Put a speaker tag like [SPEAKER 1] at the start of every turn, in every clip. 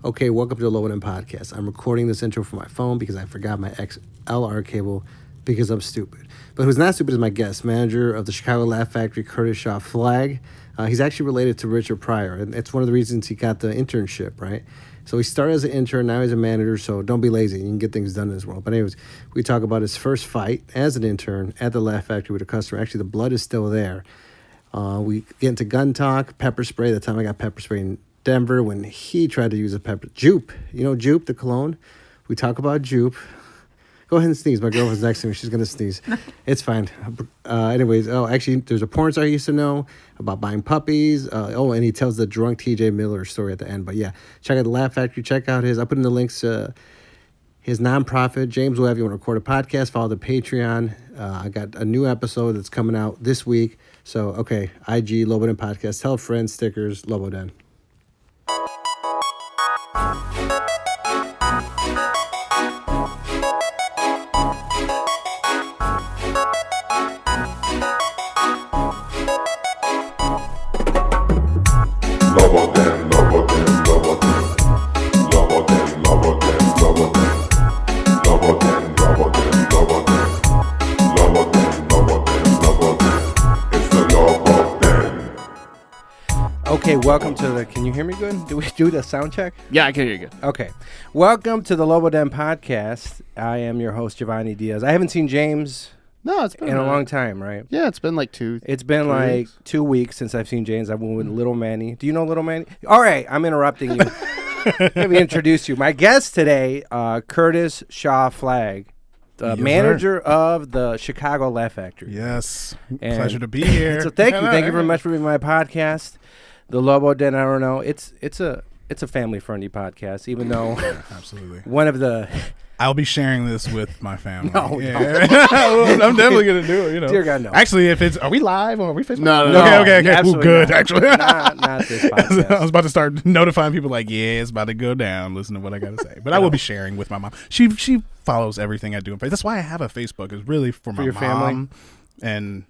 [SPEAKER 1] Okay, welcome to the Lobo podcast. I'm recording this intro from my phone because I forgot my XLR cable because I'm stupid. But who's not stupid is my guest, manager of the Chicago Laugh Factory, Curtis Shaw Flagg. He's actually related to Richard Pryor, and it's one of the reasons he got the internship, right? So he started as an intern, now he's a manager, so don't be lazy. You can get things done in this world. But anyways, we talk about his first fight as an intern at the Laugh Factory with a customer. Actually, the blood is still there. We get into gun talk, pepper spray. The time I got pepper spray in Denver when he tried to use a pepper. Joop, you know Joop, the cologne? We talk about Joop. Go ahead and sneeze. My girlfriend's next to me. She's going to sneeze. It's fine. Actually, there's a porn star I used to know about buying puppies. And he tells the drunk TJ Miller story at the end. But yeah, check out the Laugh Factory. Check out I put in the links to his nonprofit, James Webb. You want to record a podcast, follow the Patreon. I got a new episode that's coming out this week. So, okay, IG, Lobo Den Podcast. Tell a friend, stickers, Lobo Den. Okay, welcome to the... Can you hear me good? Do we do the sound check?
[SPEAKER 2] Yeah, I can hear you good.
[SPEAKER 1] Okay. Welcome to the Lobo Den Podcast. I am your host, Giovanni Diaz. I haven't seen James
[SPEAKER 2] it's been
[SPEAKER 1] in a long time, right?
[SPEAKER 2] Yeah, it's been like
[SPEAKER 1] It's been like
[SPEAKER 2] weeks.
[SPEAKER 1] 2 weeks since I've seen James. I went with Little Manny. Do you know Little Manny? All right, I'm interrupting you. Let me introduce you. My guest today, Curtis Shaw Flagg, the manager of the Chicago Laugh Factory.
[SPEAKER 3] Yes.
[SPEAKER 1] And
[SPEAKER 3] pleasure to be here.
[SPEAKER 1] So thank you. Thank you very much for being my podcast. The Lobo Den, I don't know. It's a family-friendly podcast, even though
[SPEAKER 3] absolutely
[SPEAKER 1] one of the...
[SPEAKER 3] I'll be sharing this with my family.
[SPEAKER 1] No.
[SPEAKER 3] I'm definitely going to do it,
[SPEAKER 1] Dear God, no.
[SPEAKER 3] Actually, are we live or are we Facebook?
[SPEAKER 2] No.
[SPEAKER 3] Okay.
[SPEAKER 1] Absolutely
[SPEAKER 3] Good,
[SPEAKER 1] not.
[SPEAKER 3] actually.
[SPEAKER 1] not this podcast.
[SPEAKER 3] I was about to start notifying people like, yeah, it's about to go down. Listen to what I got to say. But I will be sharing with my mom. She follows everything I do. That's why I have a Facebook. It's really for my
[SPEAKER 1] your
[SPEAKER 3] mom
[SPEAKER 1] family?
[SPEAKER 3] And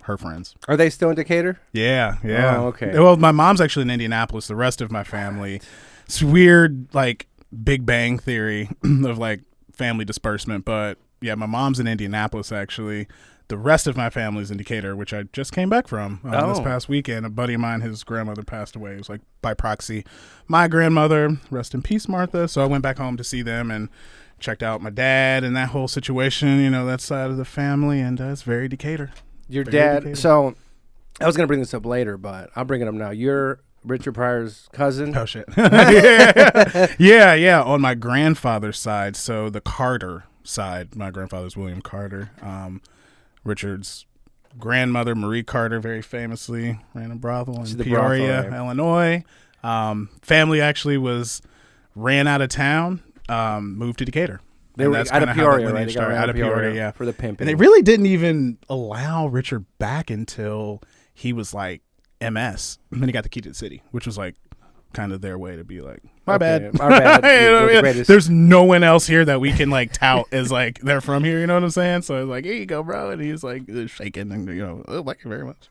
[SPEAKER 3] her friends.
[SPEAKER 1] Are they still in Decatur?
[SPEAKER 3] Yeah.
[SPEAKER 1] Oh, okay.
[SPEAKER 3] Well, my mom's actually in Indianapolis. The rest of my family, it's weird, like Big Bang Theory of like family disbursement. But yeah, my mom's in Indianapolis actually. The rest of my family's in Decatur, which I just came back from this past weekend. A buddy of mine, his grandmother passed away. It was like by proxy. My grandmother, rest in peace, Martha. So I went back home to see them and checked out my dad and that whole situation, that side of the family. And it's very Decatur.
[SPEAKER 1] Your dad, so I was going to bring this up later, but I'll bring it up now. You're Richard Pryor's cousin?
[SPEAKER 3] Oh, shit. Yeah. On my grandfather's side, so the Carter side, my grandfather's William Carter. Richard's grandmother, Marie Carter, very famously ran a brothel in Peoria, brothel, right? Illinois. Family actually ran out of town, moved to Decatur.
[SPEAKER 1] They were out of Peoria, right? They got
[SPEAKER 3] out of Peoria, yeah.
[SPEAKER 1] For the pimping.
[SPEAKER 3] And they really didn't even allow Richard back until he was like MS. And then he got the key to the city, which was like kind of their way to be like, my bad.
[SPEAKER 1] Our bad.
[SPEAKER 3] There's no one else here that we can like tout as like they're from here, you know what I'm saying? So it's like, here you go, bro. And he's like shaking and thank you very much.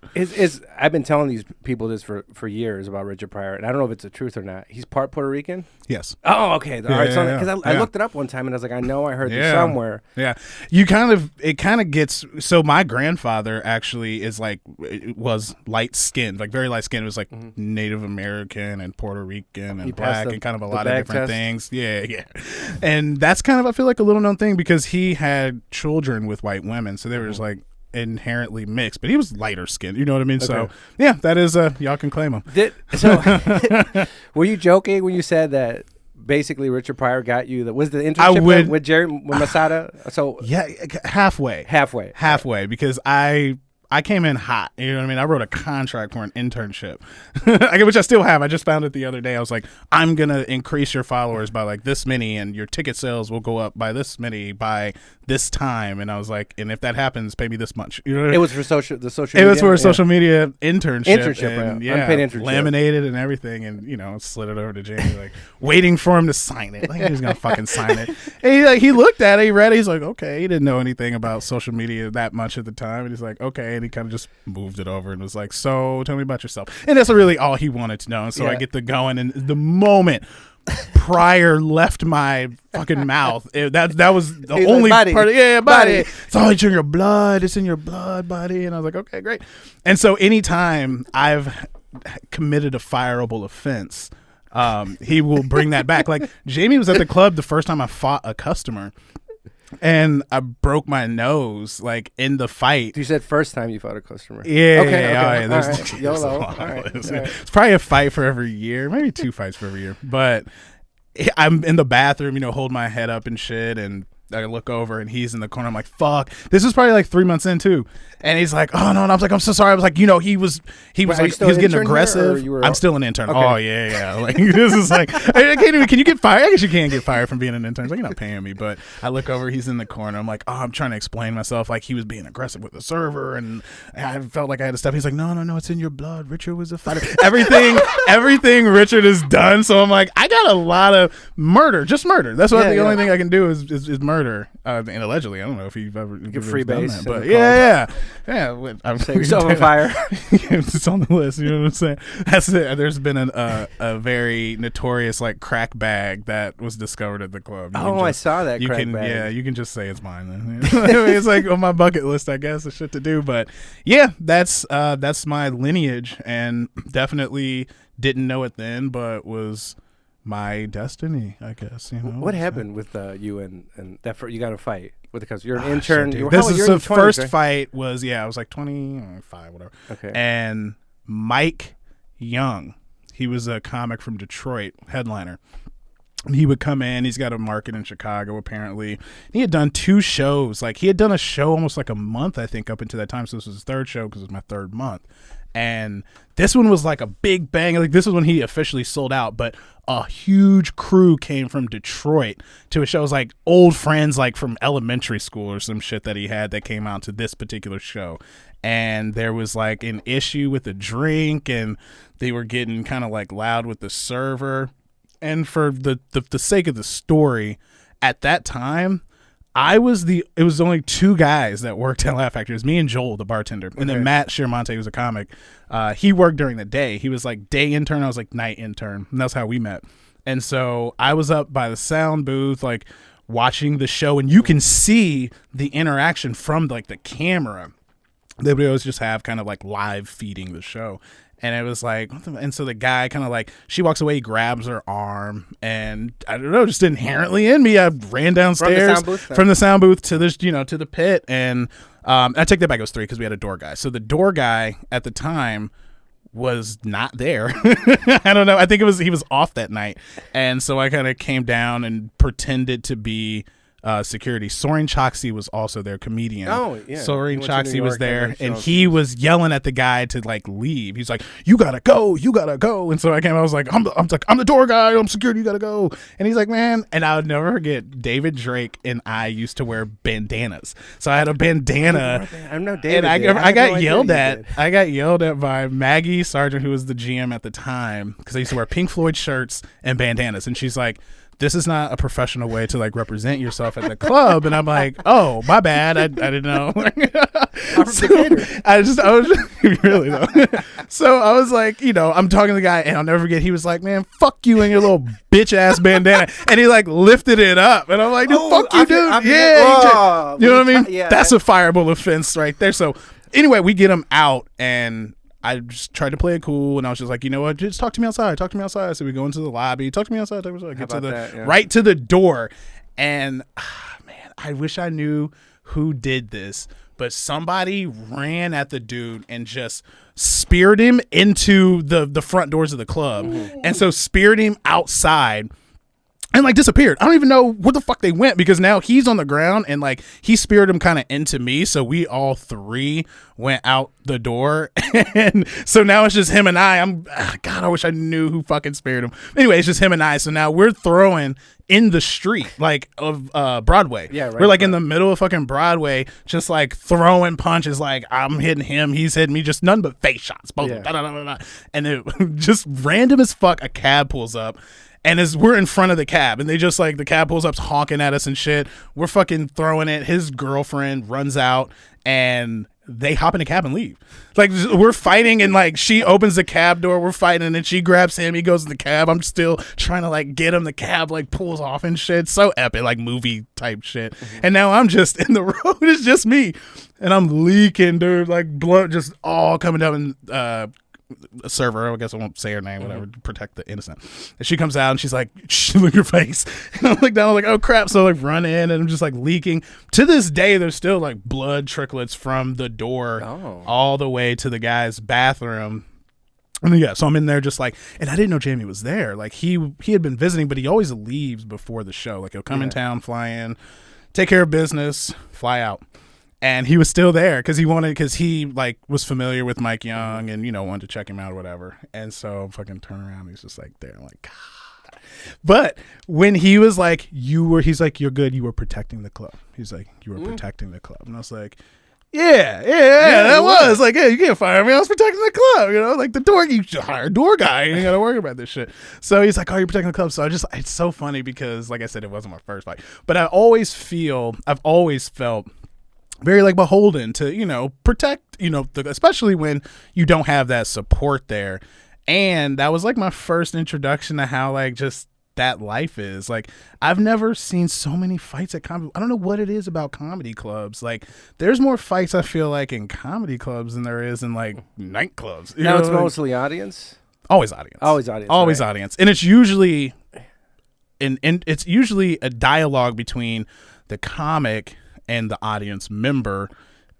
[SPEAKER 1] I've been telling these people this for years about Richard Pryor, and I don't know if it's the truth or not. He's part Puerto Rican?
[SPEAKER 3] Yes.
[SPEAKER 1] Oh, okay. All right. So because I looked it up one time and I was like, I know I heard this somewhere.
[SPEAKER 3] Yeah. It kind of gets, so my grandfather actually was light skinned, like very light skinned. It was like Native American and Puerto Rican and black and kind of a lot of different things. Yeah. And that's kind of, I feel like, a little known thing because he had children with white women. So they were just like inherently mixed, but he was lighter skinned. You know what I mean? Okay. So yeah, that is, y'all can claim him.
[SPEAKER 1] Were you joking when you said that basically Richard Pryor got you was the internship with Jerry Masada? So
[SPEAKER 3] yeah, halfway because I came in hot. You know what I mean? I wrote a contract for an internship, which I still have. I just found it the other day. I was like, I'm going to increase your followers by like this many and your ticket sales will go up by this many by this time. And I was like, and if that happens, pay me this much. You know what I mean?
[SPEAKER 1] It was for social media?
[SPEAKER 3] It was for a social media internship.
[SPEAKER 1] And,
[SPEAKER 3] unpaid internship. Laminated and everything. And, slid it over to Jamie, like waiting for him to sign it. Like he was going to fucking sign it. And he looked at it, he read it. He's like, okay. He didn't know anything about social media that much at the time. And he's like, okay. And he kind of just moved it over and was like, so tell me about yourself. And that's really all he wanted to know. And so I get the going. And the moment Pryor left my fucking mouth. That was the
[SPEAKER 1] He's
[SPEAKER 3] only
[SPEAKER 1] like,
[SPEAKER 3] part.
[SPEAKER 1] buddy,
[SPEAKER 3] Buddy. It's always in your blood. It's in your blood, buddy. And I was like, okay, great. And so anytime I've committed a fireable offense, he will bring that back. Like Jamie was at the club the first time I fought a customer. And I broke my nose like in the fight.
[SPEAKER 1] You said first time you fought a customer.
[SPEAKER 3] Yeah.
[SPEAKER 1] Okay.
[SPEAKER 3] All right.
[SPEAKER 1] Right. YOLO. All right.
[SPEAKER 3] It's probably a fight for every year, maybe 2 fights for every year. But I'm in the bathroom, hold my head up and shit, and I look over and he's in the corner. I'm like, fuck. This was probably like 3 months in too. And he's like, oh no. And I was like, I'm so sorry. I was like, he was getting aggressive. I'm still an intern.
[SPEAKER 1] Okay.
[SPEAKER 3] Oh yeah. Like this is like, I can't even, can you get fired? I guess you can't get fired from being an intern. He's like, you're not paying me. But I look over, he's in the corner. I'm like, oh, I'm trying to explain myself. Like he was being aggressive with the server and I felt like I had to stop. He's like, no, it's in your blood. Richard was a fighter. Everything Richard has done. So I'm like, I got a lot of murder, just murder. That's what the only thing I can do is murder. And allegedly, I don't know if you've ever
[SPEAKER 1] get free base,
[SPEAKER 3] but yeah. I'm
[SPEAKER 1] set yourself on fire.
[SPEAKER 3] It's on the list. You know what I'm saying? That's it. There's been a very notorious like crack bag that was discovered at the club.
[SPEAKER 1] I saw that.
[SPEAKER 3] You
[SPEAKER 1] crack
[SPEAKER 3] can
[SPEAKER 1] bag.
[SPEAKER 3] Yeah, you can just say it's mine. Then. It's like on my bucket list, I guess. It's shit to do, but yeah, that's my lineage, and definitely didn't know it then, but was my destiny, I guess.
[SPEAKER 1] What happened with you and that? You got a fight with the customer. You're an intern.
[SPEAKER 3] This is the first fight. Was I was like 25, whatever.
[SPEAKER 1] Okay.
[SPEAKER 3] And Mike Young, he was a comic from Detroit, headliner. He would come in. He's got a market in Chicago, apparently. He had done 2 shows. Like he had done a show almost like a month, I think, up until that time. So this was his 3rd show because it was my 3rd month. And this one was like a big bang. Like this is when he officially sold out. But a huge crew came from Detroit to his show. It was like old friends, like from elementary school or some shit that he had that came out to this particular show. And there was like an issue with the drink, and they were getting kind of like loud with the server. And for the sake of the story, at that time, it was only 2 guys that worked at Laugh Factory. It was me and Joel, the bartender. And then Matt Shiramonte, who was a comic, he worked during the day. He was like day intern. I was like night intern. And that's how we met. And so I was up by the sound booth, like watching the show, and you can see the interaction from like the camera. They would always just have kind of like live feeding the show. And it was like, and so the guy kind of like, she walks away, he grabs her arm, and I don't know, just inherently in me, I ran downstairs from the sound booth to this, to the pit. And I take that back, it was 3 because we had a door guy. So the door guy at the time was not there. I don't know. I think he was off that night. And so I kind of came down and pretended to be security. Soren Choksey was also their comedian.
[SPEAKER 1] Oh, yeah.
[SPEAKER 3] Soren Choksey was there, and he was yelling at the guy to like leave. He's like, "You gotta go, you gotta go." And so I was like, "I'm the door guy. I'm security. You gotta go." And he's like, "Man," and I would never forget. David Drake and I used to wear bandanas, so I had a bandana.
[SPEAKER 1] I know David.
[SPEAKER 3] And I got yelled at. I got yelled at by Maggie Sargent, who was the GM at the time, because I used to wear Pink Floyd shirts and bandanas, and she's like, this is not a professional way to like represent yourself at the club. And I'm like, oh, my bad. I didn't know. I was really though. So I was like, I'm talking to the guy, and I'll never forget. He was like, man, fuck you and your little bitch ass bandana. And he like lifted it up, and I'm like, dude, fuck you, dude. You know what I mean? Yeah, that's a fireable offense right there. So anyway, we get him out, and I just tried to play it cool, and I was just like, you know what? Just talk to me outside. So we go into the lobby. Talk to me outside. Get to right to the door, and man, I wish I knew who did this, but somebody ran at the dude and just speared him into the front doors of the club, and so speared him outside. And like disappeared. I don't even know where the fuck they went, because now he's on the ground, and like he speared him kind of into me. So we all 3 went out the door. And so now it's just him and I. God, I wish I knew who fucking speared him. Anyway, it's just him and I. So now we're throwing in the street, like of Broadway. Yeah, right. We're like in the middle of fucking Broadway, just like throwing punches. Like I'm hitting him, he's hitting me, just none but face shots. Both. Yeah. And it just random as fuck. A cab pulls up. And as we're in front of the cab, and they just like, the cab pulls up honking at us and shit. We're fucking throwing it. His girlfriend runs out, and they hop in the cab and leave. Like, we're fighting, and like she opens the cab door, we're fighting, and then she grabs him, he goes in the cab, I'm still trying to like get him, the cab like pulls off and shit. So epic, like movie type shit. And now I'm just in the road, it's just me, and I'm leaking, dude, like blood just all coming down. And a server, I guess I won't say her name, whatever, to protect the innocent. And she comes out and she's like, shh, look at your face. And I'm like down, I'm like, oh crap. So I like run in, and I'm just like leaking. To this day, there's still like blood tricklets from the door all the way to the guy's bathroom. And yeah, so I'm in there just like, and I didn't know Jamie was there. Like he had been visiting, but he always leaves before the show. Like he'll come in town, fly in, take care of business, fly out. And he was still there because he like was familiar with Mike Young and, you know, wanted to check him out or whatever. And so fucking turn around, he's just like there. I'm like, God. But when he was like, he's like, you're good. You were protecting the club. He's like, you were protecting the club. And I was like, yeah, that was like, yeah, you can't fire me. I was protecting the club, you know, like the door, you should hire a door guy. You ain't got to worry about this shit. So he's like, oh, you're protecting the club. So it's so funny because, like I said, it wasn't my first fight, but I've always felt very like beholden to, you know, protect, you know, especially when you don't have that support there. And that was like my first introduction to how like just that life is. Like, I've never seen so many fights at comedy. I don't know what it is about comedy clubs. Like, there's more fights, I feel like, in comedy clubs than there is in like nightclubs.
[SPEAKER 2] Now it's mostly audience.
[SPEAKER 3] Always audience.
[SPEAKER 2] Always audience.
[SPEAKER 3] Always
[SPEAKER 2] right.
[SPEAKER 3] audience. And it's usually it's usually a dialogue between the comic and the audience member,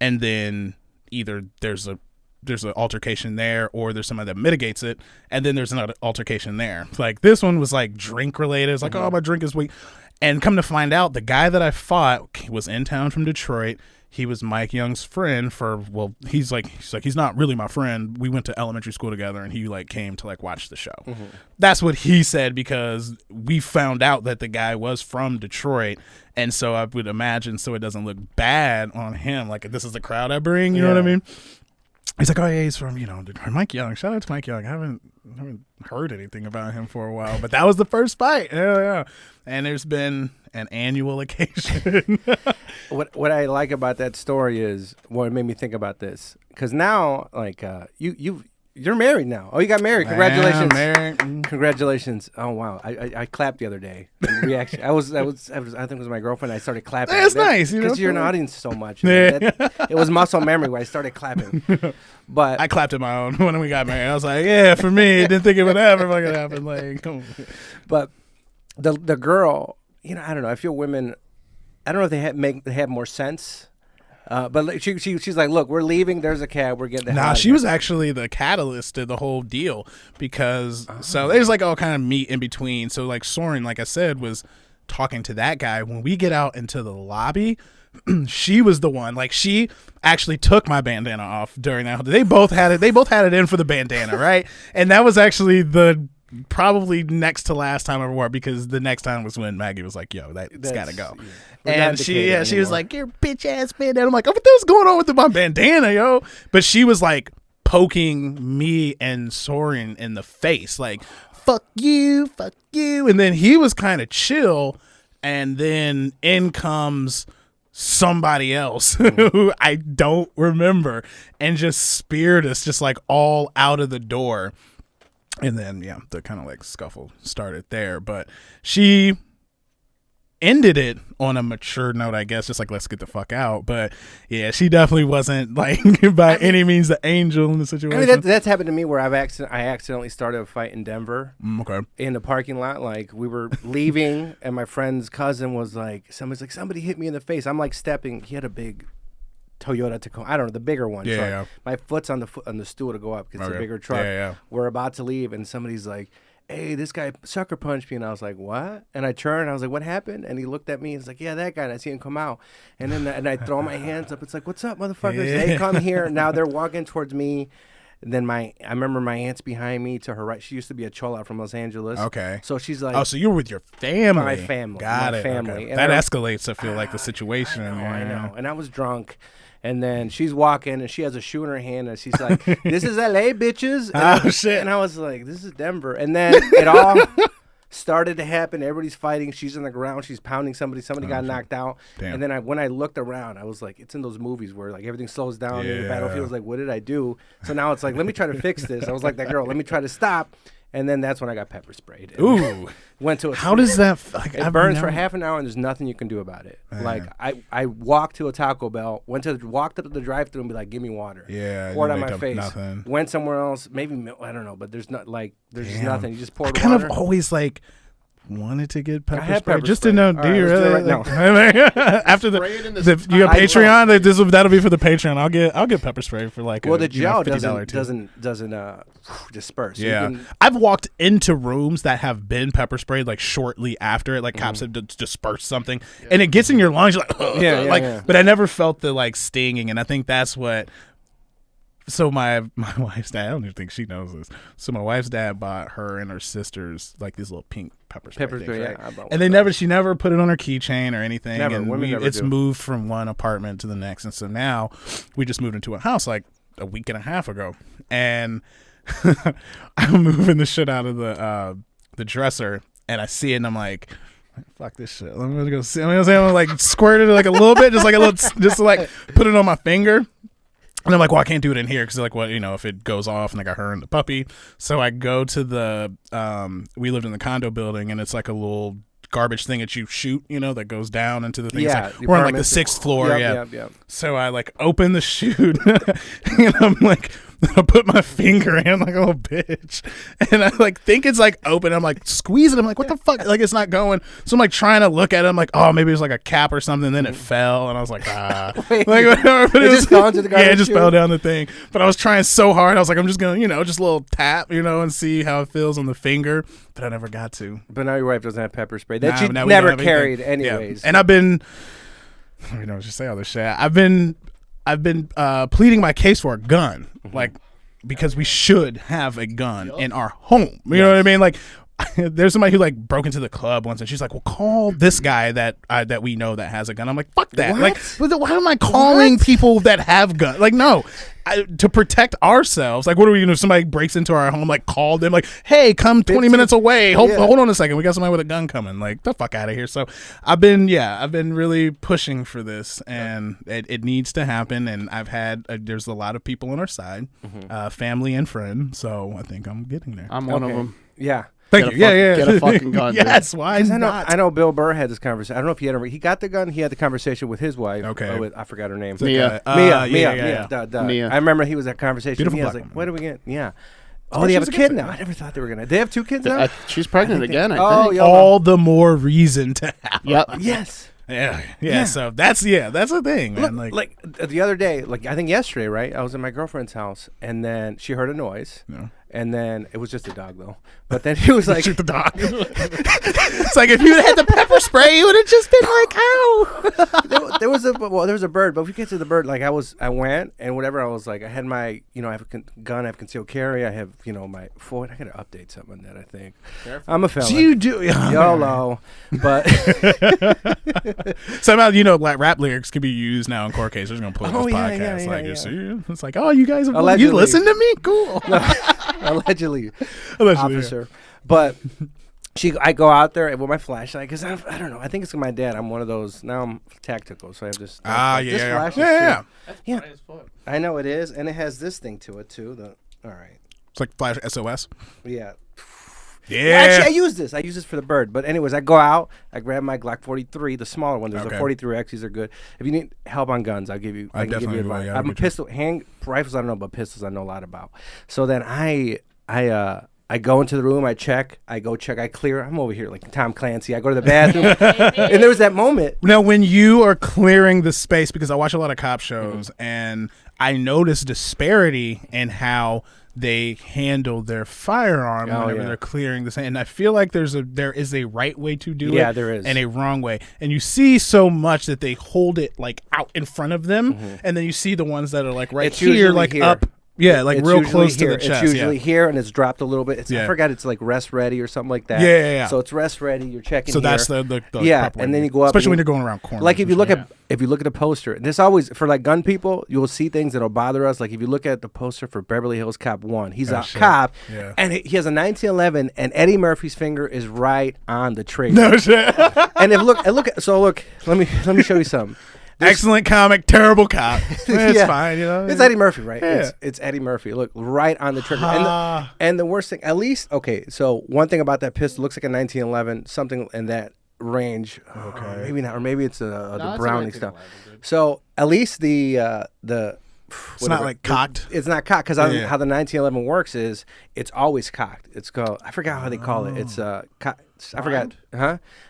[SPEAKER 3] and then either there's an altercation there, or there's somebody that mitigates it, and then there's another altercation there. Like, this one was like drink related. It's like, oh, my drink is weak. And come to find out, the guy that I fought was in town from Detroit. He was Mike Young's friend he's not really my friend. We went to elementary school together, and he like came to like watch the show. That's what he said, because we found out that the guy was from Detroit. And so I would imagine, so it doesn't look bad on him, like, this is the crowd I bring, you know what I mean? He's like, oh yeah, he's from, you know, Mike Young. Shout out to Mike Young. I haven't heard anything about him for a while, but that was the first fight. Yeah. And there's been an annual occasion.
[SPEAKER 2] What I like about that story is what made me think about this, because now, like, you're married now. Oh, you got married. Congratulations.
[SPEAKER 3] Married.
[SPEAKER 2] Congratulations. Oh wow. I clapped the other day. Reaction. I think it was my girlfriend. I started clapping.
[SPEAKER 3] That's nice,
[SPEAKER 2] because you're in the audience so much. It was muscle memory where I started clapping. But
[SPEAKER 3] I clapped at my own when we got married. I was like, yeah, for me, didn't think it would ever fucking happen. Like, come on.
[SPEAKER 2] But the girl, you know, I don't know. I feel women, I don't know if they have more sense. But she's like, look, we're leaving. There's a cab. We're getting the hell out of
[SPEAKER 3] she
[SPEAKER 2] here.
[SPEAKER 3] was actually the catalyst to the whole deal, because so there's like all kind of meat in between. So like Soren, like I said, was talking to that guy. When we get out into the lobby, she was the one. Like, she actually took my bandana off during that. They both had it in for the bandana, right? And that was actually the probably next to last time I ever wore it, because the next time was when Maggie was like, yo, that's gotta go. Yeah. And she was like, your bitch ass bandana. I'm like, oh, what the hell's going on with my bandana, yo? But she was like poking me and Soren in the face, like, fuck you. And then he was kind of chill, and then in comes somebody else who I don't remember, and just speared us just like all out of the door. And then, yeah, the kind of like scuffle started there. But she ended it on a mature note, I guess, just like, let's get the fuck out. But yeah, she definitely wasn't like by any means the angel in the situation.
[SPEAKER 2] I mean, that's happened to me where I accidentally started a fight in Denver.
[SPEAKER 3] Okay.
[SPEAKER 2] In the parking lot. Like, we were leaving, and my friend's cousin was like, somebody hit me in the face. I'm like stepping. He had a big Toyota Tacoma, I don't know, the bigger one.
[SPEAKER 3] Yeah,
[SPEAKER 2] so
[SPEAKER 3] yeah.
[SPEAKER 2] My foot's on the stool to go up because it's a bigger truck.
[SPEAKER 3] Yeah.
[SPEAKER 2] We're about to leave, and somebody's like, hey, this guy sucker punched me. And I was like, what? And I turned, I was like, what happened? And he looked at me, he's like, yeah, that guy. And I see him come out. And then and I throw my hands up. It's like, what's up, motherfuckers?
[SPEAKER 3] Yeah.
[SPEAKER 2] They come here. Now they're walking towards me. And then I remember my aunt's behind me to her right. She used to be a chola from Los Angeles.
[SPEAKER 3] Okay.
[SPEAKER 2] So she's like,
[SPEAKER 3] oh, so you were with your family.
[SPEAKER 2] My family.
[SPEAKER 3] Got
[SPEAKER 2] my
[SPEAKER 3] it.
[SPEAKER 2] family.
[SPEAKER 3] Okay.
[SPEAKER 2] And
[SPEAKER 3] That escalates, I feel like, the situation.
[SPEAKER 2] I know. And I was drunk. And then she's walking, and she has a shoe in her hand, and she's like, this is L.A., bitches. And
[SPEAKER 3] shit.
[SPEAKER 2] And I was like, this is Denver. And then it all started to happen. Everybody's fighting. She's on the ground. She's pounding somebody. Somebody got knocked out.
[SPEAKER 3] Damn.
[SPEAKER 2] And then when I looked around, I was like, it's in those movies where like everything slows down in the battlefield. I was like, what did I do? So now it's like, let me try to fix this. I was like that girl. Let me try to stop. And then that's when I got pepper sprayed.
[SPEAKER 3] Ooh.
[SPEAKER 2] Went to a
[SPEAKER 3] How does that... Like,
[SPEAKER 2] it burns for half an hour, and there's nothing you can do about it.
[SPEAKER 3] Man.
[SPEAKER 2] Like, I walked to a Taco Bell, walked up to the drive-thru and be like, give me water.
[SPEAKER 3] Yeah.
[SPEAKER 2] Poured on
[SPEAKER 3] make
[SPEAKER 2] my
[SPEAKER 3] up
[SPEAKER 2] face.
[SPEAKER 3] Nothing.
[SPEAKER 2] Went somewhere else, maybe, I don't know, but there's not, like, there's just
[SPEAKER 3] Damn.
[SPEAKER 2] nothing. You just poured
[SPEAKER 3] I kind
[SPEAKER 2] water.
[SPEAKER 3] of always, like... wanted to get pepper
[SPEAKER 2] had
[SPEAKER 3] spray
[SPEAKER 2] pepper
[SPEAKER 3] just
[SPEAKER 2] spray.
[SPEAKER 3] to know.
[SPEAKER 2] All
[SPEAKER 3] Do
[SPEAKER 2] right,
[SPEAKER 3] you
[SPEAKER 2] let's do
[SPEAKER 3] really?
[SPEAKER 2] it right
[SPEAKER 3] After
[SPEAKER 1] Spray it in
[SPEAKER 3] the
[SPEAKER 1] this
[SPEAKER 3] you got
[SPEAKER 2] I
[SPEAKER 3] Patreon, that'll be for the Patreon. I'll get pepper spray for like
[SPEAKER 2] well, the gel
[SPEAKER 3] $50
[SPEAKER 2] doesn't disperse.
[SPEAKER 3] Yeah,
[SPEAKER 2] You can,
[SPEAKER 3] I've walked into rooms that have been pepper sprayed like shortly after it, like cops have dispersed something, and it gets in your lungs. You're like,
[SPEAKER 2] Yeah.
[SPEAKER 3] But I never felt the like stinging, and I think that's what. So my wife's dad, I don't even think she knows this. So my wife's dad bought her and her sisters like these little pink pepper spray things, right?
[SPEAKER 2] yeah. I bought
[SPEAKER 3] And she never put it on her keychain or anything.
[SPEAKER 2] Never.
[SPEAKER 3] And
[SPEAKER 2] Women never
[SPEAKER 3] it's
[SPEAKER 2] do.
[SPEAKER 3] moved from one apartment to the next. And so now we just moved into a house like a week and a half ago. And I'm moving the shit out of the dresser, and I see it, and I'm like, fuck this shit. I'm gonna go see. I'm gonna like squirt it like a little bit, just to like put it on my finger. And I'm like, well, I can't do it in here because like, well, if it goes off and I got her and the puppy. So I go to the, we lived in the condo building, and it's like a little garbage thing that you shoot, that goes down into the thing.
[SPEAKER 2] Yeah,
[SPEAKER 3] It's like, we're on like the 6th floor.
[SPEAKER 2] Yep.
[SPEAKER 3] So I like open the chute and I'm like, I put my finger in like a little bitch, and I like think it's like open. I'm like squeezing. I'm like, what the fuck? Like it's not going. So I'm like trying to look at it. I'm like, oh, maybe it's like a cap or something. Then it fell, and I was like,
[SPEAKER 2] Wait,
[SPEAKER 3] like whatever. But
[SPEAKER 2] it just fell into the garbage
[SPEAKER 3] yeah, it just
[SPEAKER 2] chute?
[SPEAKER 3] fell down the thing. But I was trying so hard. I was like, I'm just gonna, just a little tap, and see how it feels on the finger. But I never got to.
[SPEAKER 2] But now your wife doesn't have pepper spray. That
[SPEAKER 3] Nah,
[SPEAKER 2] she
[SPEAKER 3] now we
[SPEAKER 2] never
[SPEAKER 3] don't have
[SPEAKER 2] carried
[SPEAKER 3] anything.
[SPEAKER 2] anyways.
[SPEAKER 3] Yeah. And I've been, I don't know, just say all this shit. I've been pleading my case for a gun, like because we should have a gun in our home. You know what I mean? Like, there's somebody who like broke into the club once, and she's like, "Well, call this guy that we know that has a gun." I'm like, "Fuck that!"
[SPEAKER 2] What?
[SPEAKER 3] Like, why am I calling people that have guns? Like, no. To protect ourselves, like, what are we gonna do? If somebody breaks into our home, like, call them, like, hey, come 20 minutes away. Hold on a second, we got somebody with a gun coming. Like, the fuck out of here. So I've been really pushing for this, and it needs to happen. And I've had there's a lot of people on our side, family and friends. So I think I'm getting there.
[SPEAKER 1] I'm one of them.
[SPEAKER 2] Yeah.
[SPEAKER 3] Thank you.
[SPEAKER 1] Get a fucking gun.
[SPEAKER 3] Yes, why not?
[SPEAKER 2] I know Bill Burr had this conversation. I don't know if he got the gun. He had the conversation with his wife.
[SPEAKER 3] Okay.
[SPEAKER 2] I forgot her name.
[SPEAKER 1] Mia.
[SPEAKER 2] Mia.
[SPEAKER 1] Mia.
[SPEAKER 2] I remember he was at conversation.
[SPEAKER 3] Beautiful
[SPEAKER 2] Mia. I was
[SPEAKER 3] black
[SPEAKER 2] like,
[SPEAKER 3] woman.
[SPEAKER 2] what are we getting? Yeah. Oh, they have a kid now. I never thought they were going to. They have 2 kids now?
[SPEAKER 1] She's pregnant again, I
[SPEAKER 2] Oh,
[SPEAKER 1] think.
[SPEAKER 2] yeah.
[SPEAKER 3] All the more reason to have.
[SPEAKER 1] Yep.
[SPEAKER 2] Yes.
[SPEAKER 3] Yeah. So that's the thing, man.
[SPEAKER 2] Like the other day, like I think yesterday, right? I was at my girlfriend's house, and then she heard a noise, and then it was just a dog though. But then he was like,
[SPEAKER 3] shoot the dog. It's like if you had the pepper spray, you would have just been like, ow.
[SPEAKER 2] there was a bird. But if we get to the bird, like I went and whatever. I was like, I had my, I have a gun, I have concealed carry, I have, my Ford. I gotta update something on that. I think I'm a felon.
[SPEAKER 3] You do
[SPEAKER 2] YOLO, but
[SPEAKER 3] somehow like rap lyrics can be used now in court cases. They're gonna pull this podcast. You see, it's like, oh, you guys, you listen to me, cool.
[SPEAKER 2] Allegedly, officer. But I go out there with my flashlight because I don't know. I think it's my dad. I'm one of those. Now I'm tactical, so I have just flash.
[SPEAKER 3] Yeah.
[SPEAKER 2] I know it is, and it has this thing to it too. All right.
[SPEAKER 3] It's like flash SOS.
[SPEAKER 2] Yeah.
[SPEAKER 3] Yeah.
[SPEAKER 2] Actually, I use this for the bird. But anyways, I go out. I grab my Glock 43, the smaller one. There's a 43X. These are good. If you need help on guns, I can give you advice. I'm a pistol. Hand rifles, I don't know, but pistols I know a lot about. So then I go into the room. I check. I clear. I'm over here like Tom Clancy. I go to the bathroom, and there was that moment.
[SPEAKER 3] Now, when you are clearing the space, because I watch a lot of cop shows, and I notice disparity in how they handle their firearm whenever they're clearing the same. And I feel like there is a right way to do it.
[SPEAKER 2] Yeah, there is.
[SPEAKER 3] And a wrong way. And you see so much that they hold it like out in front of them, and then you see the ones that are like right
[SPEAKER 2] It's
[SPEAKER 3] here,
[SPEAKER 2] usually
[SPEAKER 3] like
[SPEAKER 2] here.
[SPEAKER 3] up Yeah, like
[SPEAKER 2] It's
[SPEAKER 3] real
[SPEAKER 2] usually
[SPEAKER 3] close
[SPEAKER 2] here.
[SPEAKER 3] to the chest.
[SPEAKER 2] It's usually here, and it's dropped a little bit. I
[SPEAKER 3] Yeah.
[SPEAKER 2] forgot, it's like rest ready or something like that.
[SPEAKER 3] Yeah.
[SPEAKER 2] So it's rest ready. You're checking.
[SPEAKER 3] So
[SPEAKER 2] here.
[SPEAKER 3] that's the
[SPEAKER 2] yeah,
[SPEAKER 3] proper way
[SPEAKER 2] and
[SPEAKER 3] to
[SPEAKER 2] then
[SPEAKER 3] do
[SPEAKER 2] you
[SPEAKER 3] it.
[SPEAKER 2] go up,
[SPEAKER 3] especially
[SPEAKER 2] and
[SPEAKER 3] when you're going around corners.
[SPEAKER 2] like if you look
[SPEAKER 3] at
[SPEAKER 2] at the poster, this always for like gun people, you will see things that'll bother us. Like if you look at the poster for Beverly Hills Cop 1, he's a cop, and he has a 1911, and Eddie Murphy's finger is right on the trigger.
[SPEAKER 3] No shit.
[SPEAKER 2] And if look, let me show you something.
[SPEAKER 3] Excellent comic, terrible cop. It's fine, you know.
[SPEAKER 2] It's Eddie Murphy, right?
[SPEAKER 3] Yeah.
[SPEAKER 2] It's Eddie Murphy. Look, right on the trigger. And the worst thing, at least, okay, so one thing about that pistol, looks like a 1911, something in that range. Okay. Maybe not, or maybe it's the Browning stuff. So at least the
[SPEAKER 3] it's not like cocked.
[SPEAKER 2] It's not cocked, because how the 1911 works is it's always cocked. It's called, I forgot how they call it. It's I forgot.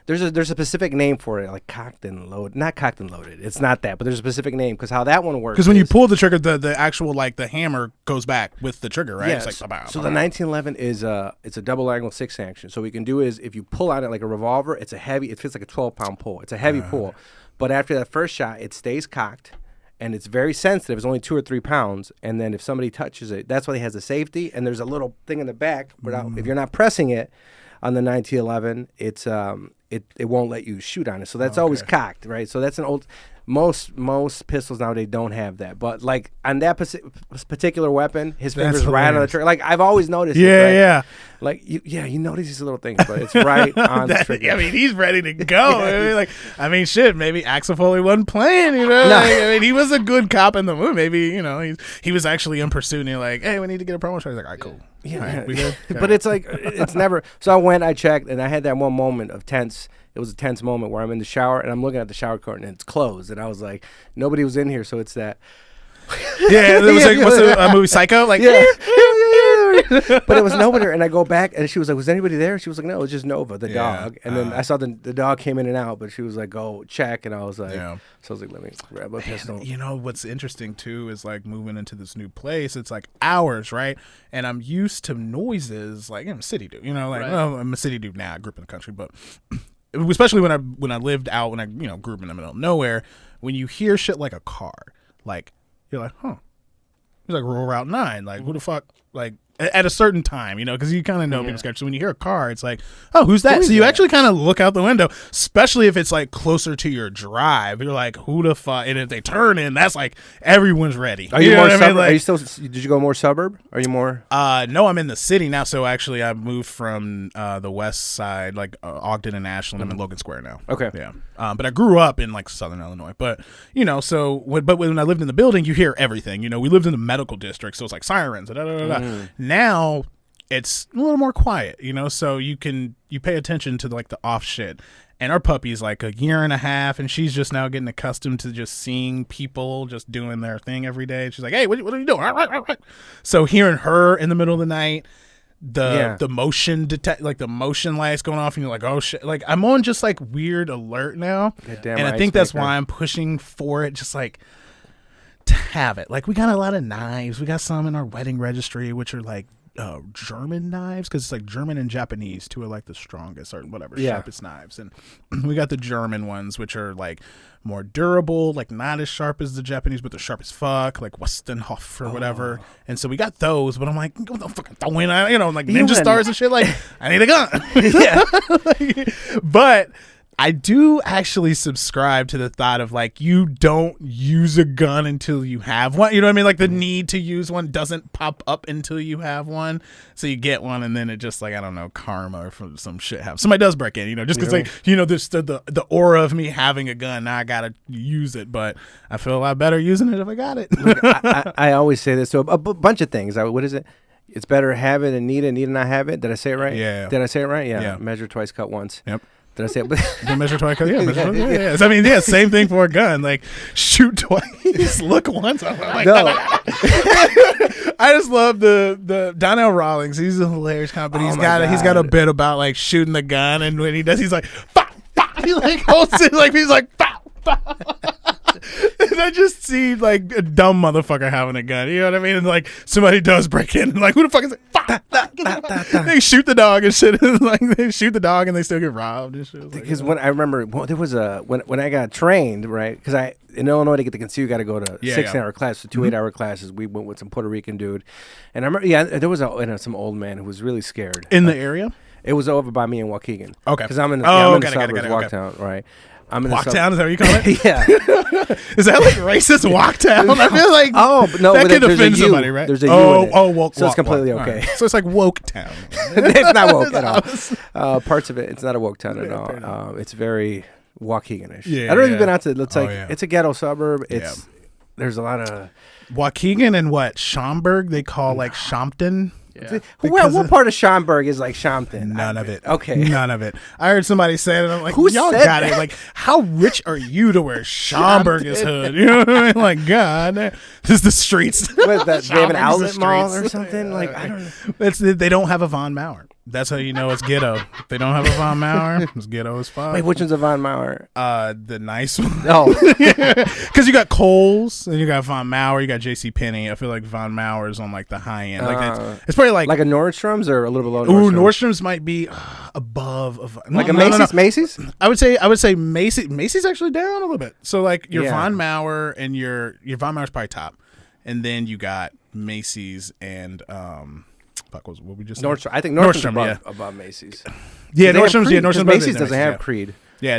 [SPEAKER 2] There's a specific name for it, like cocked and loaded. Not cocked and loaded. It's not that, but there's a specific name, because how that one works.
[SPEAKER 3] Because when you pull the trigger, the actual like the hammer goes back with the trigger, right?
[SPEAKER 2] Yeah.
[SPEAKER 3] It's like,
[SPEAKER 2] So the 1911 is it's a double angle 6 action. So what we can do is if you pull on it like a revolver, it feels like a 12-pound pull. It's a heavy pull, but after that first shot, it stays cocked. And it's very sensitive. It's only 2 or 3 pounds. And then if somebody touches it, that's why it has a safety. And there's a little thing in the back. If you're not pressing it on the 1911, it's it won't let you shoot on it. So that's always cocked, right? So that's an old. Most pistols nowadays don't have that. But like on that particular weapon, his finger's right on the trigger. Like I've always noticed.
[SPEAKER 3] Yeah.
[SPEAKER 2] Like you notice these little things, but it's right on the trigger.
[SPEAKER 3] I mean, he's ready to go. I mean, shit. Maybe Axel Foley wasn't playing. You know, I mean, he was a good cop in the movie. Maybe he was actually in pursuit. And you're like, hey, we need to get a promo shot. He's like, all right, cool.
[SPEAKER 2] Yeah,
[SPEAKER 3] right, we good?
[SPEAKER 2] But it's like it's never. So I checked, and I had that one moment of tense. It was a tense moment where I'm in the shower and I'm looking at the shower curtain and it's closed, and I was like, nobody was in here, so it's that.
[SPEAKER 3] Yeah, it was like, what's the movie Psycho? Like,
[SPEAKER 2] yeah. But it was nobody, and I go back, and she was like, "Was anybody there?" She was like, "No, it was just Nova, the dog." And then I saw the dog came in and out, but she was like, "Go check," and I was like, so I was like, "Let me grab a pistol."
[SPEAKER 3] You know what's interesting too is like moving into this new place. It's like hours, right? And I'm used to noises, like I'm a city dude. Well, I'm a city dude now. I grew up in the country, but especially when I lived out, when I grew up in the middle of nowhere, when you hear shit like a car, like you're like, huh, it's like rural Route 9, like who the fuck, like at a certain time, because you kind of know people's characters. So when you hear a car, it's like, oh, who's that? So you actually kind of look out the window, especially if it's like closer to your drive. You're like, who the fuck? And if they turn in, that's like everyone's ready.
[SPEAKER 2] Are you more suburb? Are you still? Did you go more suburb? Are you more?
[SPEAKER 3] No, I'm in the city now. So actually, I moved from the west side, like Ogden and Ashland. I'm in Logan Square now.
[SPEAKER 2] Okay.
[SPEAKER 3] Yeah. But I grew up in like Southern Illinois. But but when I lived in the building, you hear everything. We lived in the medical district, so it's like sirens. Now it's a little more quiet, so you pay attention to like the off shit. And our puppy's like a year and a half, and she's just now getting accustomed to just seeing people just doing their thing every day. She's like, hey, what are you doing? So hearing her in the middle of the night, the motion like the motion lights going off, and you're like, oh shit, like I'm on just like weird alert now. And I think that's why I'm pushing for it, just like to have it. Like we got a lot of knives. We got some in our wedding registry, which are like German knives, because it's like German and Japanese, two are like the strongest or whatever sharpest knives, and we got the German ones, which are like more durable, like not as sharp as the Japanese, but they're sharp as fuck, like Westenhoff or whatever. And so we got those, but I'm like, what the fuck, throwing, like ninja stars and shit. Like I need a gun. But I do actually subscribe to the thought of like, you don't use a gun until you have one. You know what I mean? Like the need to use one doesn't pop up until you have one. So you get one, and then it just like, I don't know, karma or some shit happens. Somebody does break in, just because like, there's the aura of me having a gun. Now I got to use it, but I feel a lot better using it if I got it.
[SPEAKER 2] Look, I always say this. So a bunch of things. What is it? It's better to have it and need it and not have it. Did I say it right?
[SPEAKER 3] Yeah.
[SPEAKER 2] Did I say it right? Yeah. Measure twice, cut once.
[SPEAKER 3] Yep.
[SPEAKER 2] Did I say it?
[SPEAKER 3] You measure twice. Yeah, measure twice. Yeah. I mean, same thing for a gun. Like, shoot twice, look once. I'm like,
[SPEAKER 2] no.
[SPEAKER 3] I just love the Donnell Rawlings. He's a hilarious comic, but he's got a bit about like shooting the gun, and when he does, he's like, bah, bah. He like holds it like he's like, bah, bah. I just see like a dumb motherfucker having a gun. You know what I mean? And like somebody does break in, and like who the fuck is it? They shoot the dog and shit. Like they shoot the dog and they still get robbed and shit.
[SPEAKER 2] Because when I remember, there was when I got trained, right? Because in Illinois to get the conceal, you got to go to 16-hour classes, so 2 8-hour classes. We went with some Puerto Rican dude, and I remember, there was some old man who was really scared
[SPEAKER 3] in the area.
[SPEAKER 2] It was over by me in Waukegan.
[SPEAKER 3] Okay.
[SPEAKER 2] Because I'm in the suburbs,
[SPEAKER 3] okay.
[SPEAKER 2] Walktown, right? I'm in
[SPEAKER 3] Walktown, is that what you call it?
[SPEAKER 2] Yeah.
[SPEAKER 3] Is that like racist Walktown? I feel like that could offend somebody, right?
[SPEAKER 2] There's a U in it.
[SPEAKER 3] Woke.
[SPEAKER 2] So it's completely okay.
[SPEAKER 3] Right. So it's like Woketown.
[SPEAKER 2] It's not woke at all. Parts of it, it's not a woke town at all. It's very Waukegan-ish.
[SPEAKER 3] Yeah,
[SPEAKER 2] I don't know if you've been out to. It's a ghetto suburb. There's a lot of
[SPEAKER 3] Waukegan and what Schaumburg they call like Shompton.
[SPEAKER 2] Yeah. What part of Schaumburg is like Shompton?
[SPEAKER 3] None of it.
[SPEAKER 2] Okay.
[SPEAKER 3] None of it. I heard somebody say it, and I'm like,
[SPEAKER 2] Who
[SPEAKER 3] y'all
[SPEAKER 2] said
[SPEAKER 3] got
[SPEAKER 2] that?
[SPEAKER 3] it. Like, how rich are you to wear Schaumburg is hood? You know what I mean? Like, God, this is the streets.
[SPEAKER 2] What is that? They have an
[SPEAKER 3] Schaumburg's
[SPEAKER 2] outlet
[SPEAKER 3] the
[SPEAKER 2] mall
[SPEAKER 3] streets.
[SPEAKER 2] or something? Like, I don't know.
[SPEAKER 3] They don't have a Von Maur. That's how you know it's ghetto. If they don't have a Von Maur, it's ghetto as fuck.
[SPEAKER 2] Wait, which one's a Von Maur?
[SPEAKER 3] The nice one.
[SPEAKER 2] Oh.
[SPEAKER 3] Because you got Kohl's, and you got Von Maur, you got J.C. Penney. I feel like Von Maur is on like the high end. Like it's probably like
[SPEAKER 2] a Nordstrom's or a little below
[SPEAKER 3] Nordstrom's.
[SPEAKER 2] Nordstrom's?
[SPEAKER 3] Nordstrom's might be above.
[SPEAKER 2] Like a Macy's? Macy's?
[SPEAKER 3] I would say Macy's actually down a little bit. So like your Von Maur and your Von Maur's probably top, and then you got Macy's and what we just
[SPEAKER 2] Nordstrom. I think Nordstrom's
[SPEAKER 3] Nordstrom,
[SPEAKER 2] above Macy's.
[SPEAKER 3] Yeah, Nordstrom's. Yeah, Nordstrom's.
[SPEAKER 2] Macy's doesn't have Creed.
[SPEAKER 3] Yeah,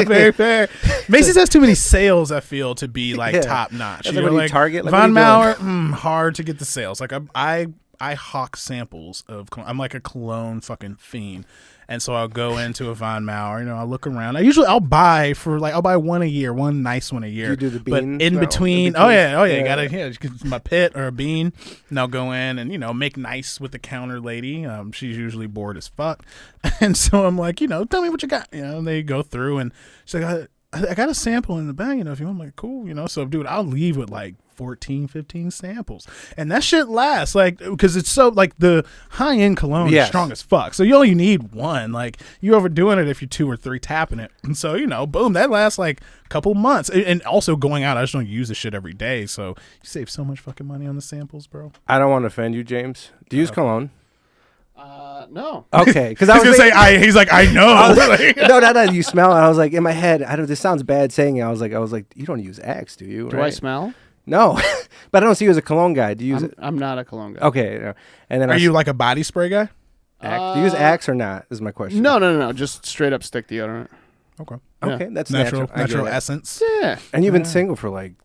[SPEAKER 3] very fair. Macy's has too many sales. I feel to be like top notch.
[SPEAKER 2] You know, like Target, like
[SPEAKER 3] Von Maur, hard to get the sales. Like I hawk samples of. I'm like a cologne fucking fiend, and so I'll go into a Von Maur. You know, I'll look around. I'll buy one a year, one nice one a year.
[SPEAKER 2] You do the
[SPEAKER 3] but
[SPEAKER 2] bean.
[SPEAKER 3] in between, gotta my pit or a bean, and I'll go in and make nice with the counter lady. She's usually bored as fuck, and so I'm like, tell me what you got. And they go through and she's like, I got a sample in the bag. If you want, I'm like, cool. So dude, I'll leave with like 14, 15 samples, and that shit lasts because it's so the high-end cologne is strong as fuck, so you only need one. Like you're overdoing it if you're 2 or 3 tapping it, and so boom, that lasts like a couple months. And also going out, I just don't use this shit every day, so you save so much fucking money on the samples, bro.
[SPEAKER 2] I don't want to offend you, James. Do you use cologne?
[SPEAKER 4] No.
[SPEAKER 2] Okay, because
[SPEAKER 3] I was gonna say he's like, I know.
[SPEAKER 2] No, you smell it. I was like, in my head, this sounds bad saying it. I was like, you don't use Axe, do you?
[SPEAKER 4] Do I smell?
[SPEAKER 2] No, but I don't see you as a cologne guy. Do you use it?
[SPEAKER 4] I'm not a cologne guy.
[SPEAKER 2] Okay, and then
[SPEAKER 3] are you like a body spray guy?
[SPEAKER 2] Do you use Axe or not? Is my question.
[SPEAKER 4] No. Just straight up stick deodorant.
[SPEAKER 3] Okay.
[SPEAKER 2] Okay, that's
[SPEAKER 3] natural essence.
[SPEAKER 4] Yeah.
[SPEAKER 2] And you've been single for like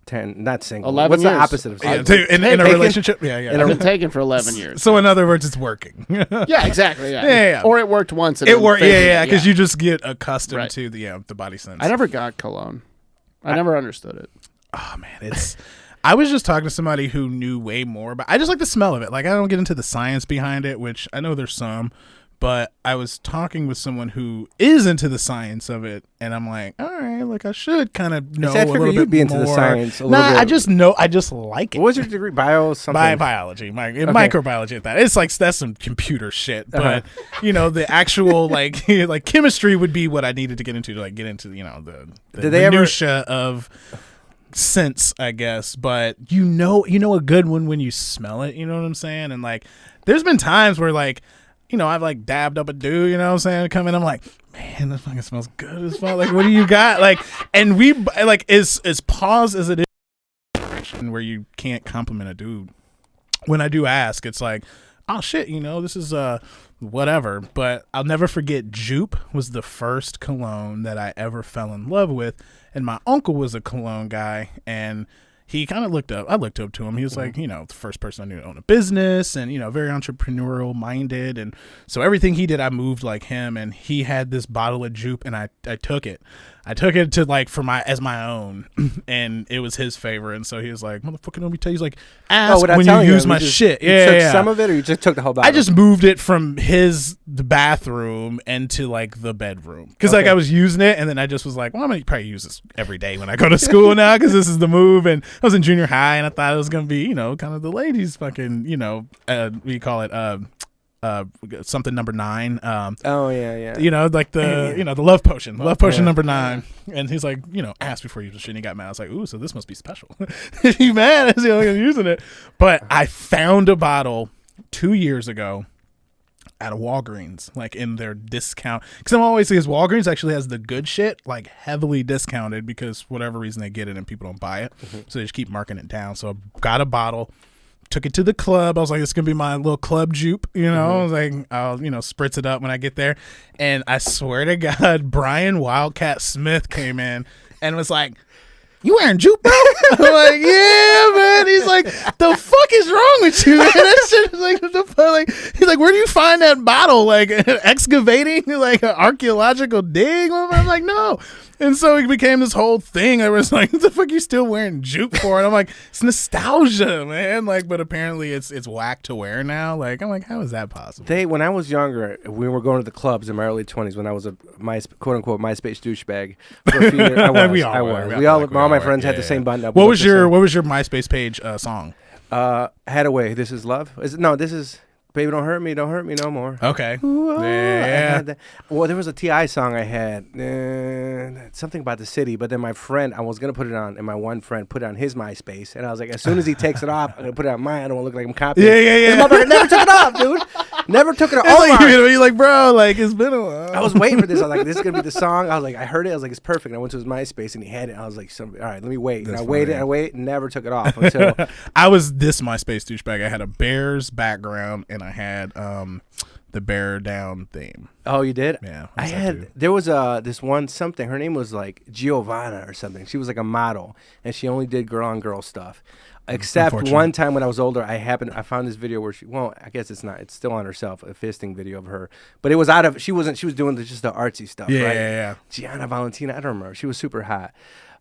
[SPEAKER 2] 10, not single.
[SPEAKER 4] 11
[SPEAKER 2] What's
[SPEAKER 4] years.
[SPEAKER 2] the opposite of single?
[SPEAKER 3] In a relationship? Yeah.
[SPEAKER 4] I've been taken for 11 years.
[SPEAKER 3] So in other words, it's working.
[SPEAKER 4] Yeah, exactly. Yeah.
[SPEAKER 3] Yeah.
[SPEAKER 4] Or it worked once. And
[SPEAKER 3] it worked. Yeah. Because you just get accustomed to the body sense.
[SPEAKER 4] I never got cologne. I never understood it.
[SPEAKER 3] Oh man, I was just talking to somebody who knew way more, but I just like the smell of it. Like I don't get into the science behind it, which I know there's some, but I was talking with someone who is into the science of it, and I'm like, all right, like I should kind of know a little bit
[SPEAKER 2] you'd be into
[SPEAKER 3] more.
[SPEAKER 2] the science a little bit.
[SPEAKER 3] I just know. I just like it.
[SPEAKER 2] What was your degree? Something?
[SPEAKER 3] Biology, microbiology at that. It's like that's some computer shit, but the actual like chemistry would be what I needed to get into the
[SPEAKER 2] Did they
[SPEAKER 3] minutia of sense, I guess. But you know a good one when you smell it. You know what I'm saying? And like, there's been times where like, I've like dabbed up a dude. You know what I'm saying? Come in, I'm like, man, this fucking smells good as fuck. Like, what do you got? Like, and we like as pause as it is, where you can't compliment a dude. When I do ask, it's like, oh shit, this is whatever. But I'll never forget Joop was the first cologne that I ever fell in love with, and my uncle was a cologne guy, and he kind of looked up to him. He was like, the first person I knew to own a business, and very entrepreneurial minded, and so everything he did, I moved like him. And he had this bottle of Joop, and I took it. I took it to like as my own, and it was his favorite. And so he was like, "Motherfucker, let me tell you." He's like, "Ask when you use my shit."
[SPEAKER 2] You took some of it, or you just took the whole bottle?
[SPEAKER 3] I just moved it from the bathroom into like the bedroom because like I was using it, and then I just was like, "Well, I'm gonna probably use this every day when I go to school now because this is the move." And I was in junior high, and I thought it was gonna be kind of the ladies' fucking what do you call it? something number 9.
[SPEAKER 2] Oh yeah.
[SPEAKER 3] You know, like the the love potion number 9. And he's like, ask before you use the shit. And he got mad. I was like, ooh, so this must be special. He mad as I'm using it. But I found a bottle 2 years ago at a Walgreens, like in their discount, because I'm always because Walgreens actually has the good shit like heavily discounted because whatever reason they get it and people don't buy it, so they just keep marking it down. So I got a bottle, took it to the club. I was like, it's gonna be my little club Joop, I was like, I'll spritz it up when I get there. And I swear to God, Brian Wildcat Smith came in and was like, you wearing Joop, bro? I'm like, yeah, man. He's like, the fuck is wrong with you, man? That shit is like, the fuck? Like, he's like, where do you find that bottle? Like, excavating, like an archaeological dig? I'm like, no. And so it became this whole thing. I was like, what the fuck are you still wearing Joop for? And I'm like, it's nostalgia, man. Like, but apparently it's whack to wear now. Like, I'm like, how is that possible?
[SPEAKER 2] When I was younger, we were going to the clubs in my early 20s when I was a quote unquote MySpace douchebag. For a few years. I was. All my friends had the same button up.
[SPEAKER 3] What was your MySpace page song?
[SPEAKER 2] Hadaway. This is love. This is Baby Don't Hurt Me No More.
[SPEAKER 3] Okay.
[SPEAKER 2] Ooh,
[SPEAKER 3] yeah.
[SPEAKER 2] Well, there was a T.I. song I had, something about the city, but then my friend, I was going to put it on, and my one friend put it on his MySpace, and I was like, as soon as he takes it off, I'm going to put it on mine. I don't want to look like I'm copying.
[SPEAKER 3] Yeah.
[SPEAKER 2] This motherfucker never took it off, dude. Never took it off.
[SPEAKER 3] You're like, bro, like, it's been a while.
[SPEAKER 2] I was waiting for this. I was like, this is going to be the song. I was like, I heard it. I was like, it's perfect. And I went to his MySpace, and he had it. I was like, all right, let me wait. And I waited, and never took it off until...
[SPEAKER 3] I was this MySpace douchebag. I had a Bears background, and I had the Bear Down theme.
[SPEAKER 2] Oh, you did?
[SPEAKER 3] Yeah.
[SPEAKER 2] There was this one something. Her name was like Giovanna or something. She was like a model, and she only did girl-on-girl stuff. Except one time when I was older, I found this video where I guess it's not. It's still on herself, a fisting video of her. But it was she was doing just the artsy stuff, right?
[SPEAKER 3] Yeah.
[SPEAKER 2] Gianna Valentina, I don't remember. She was super hot.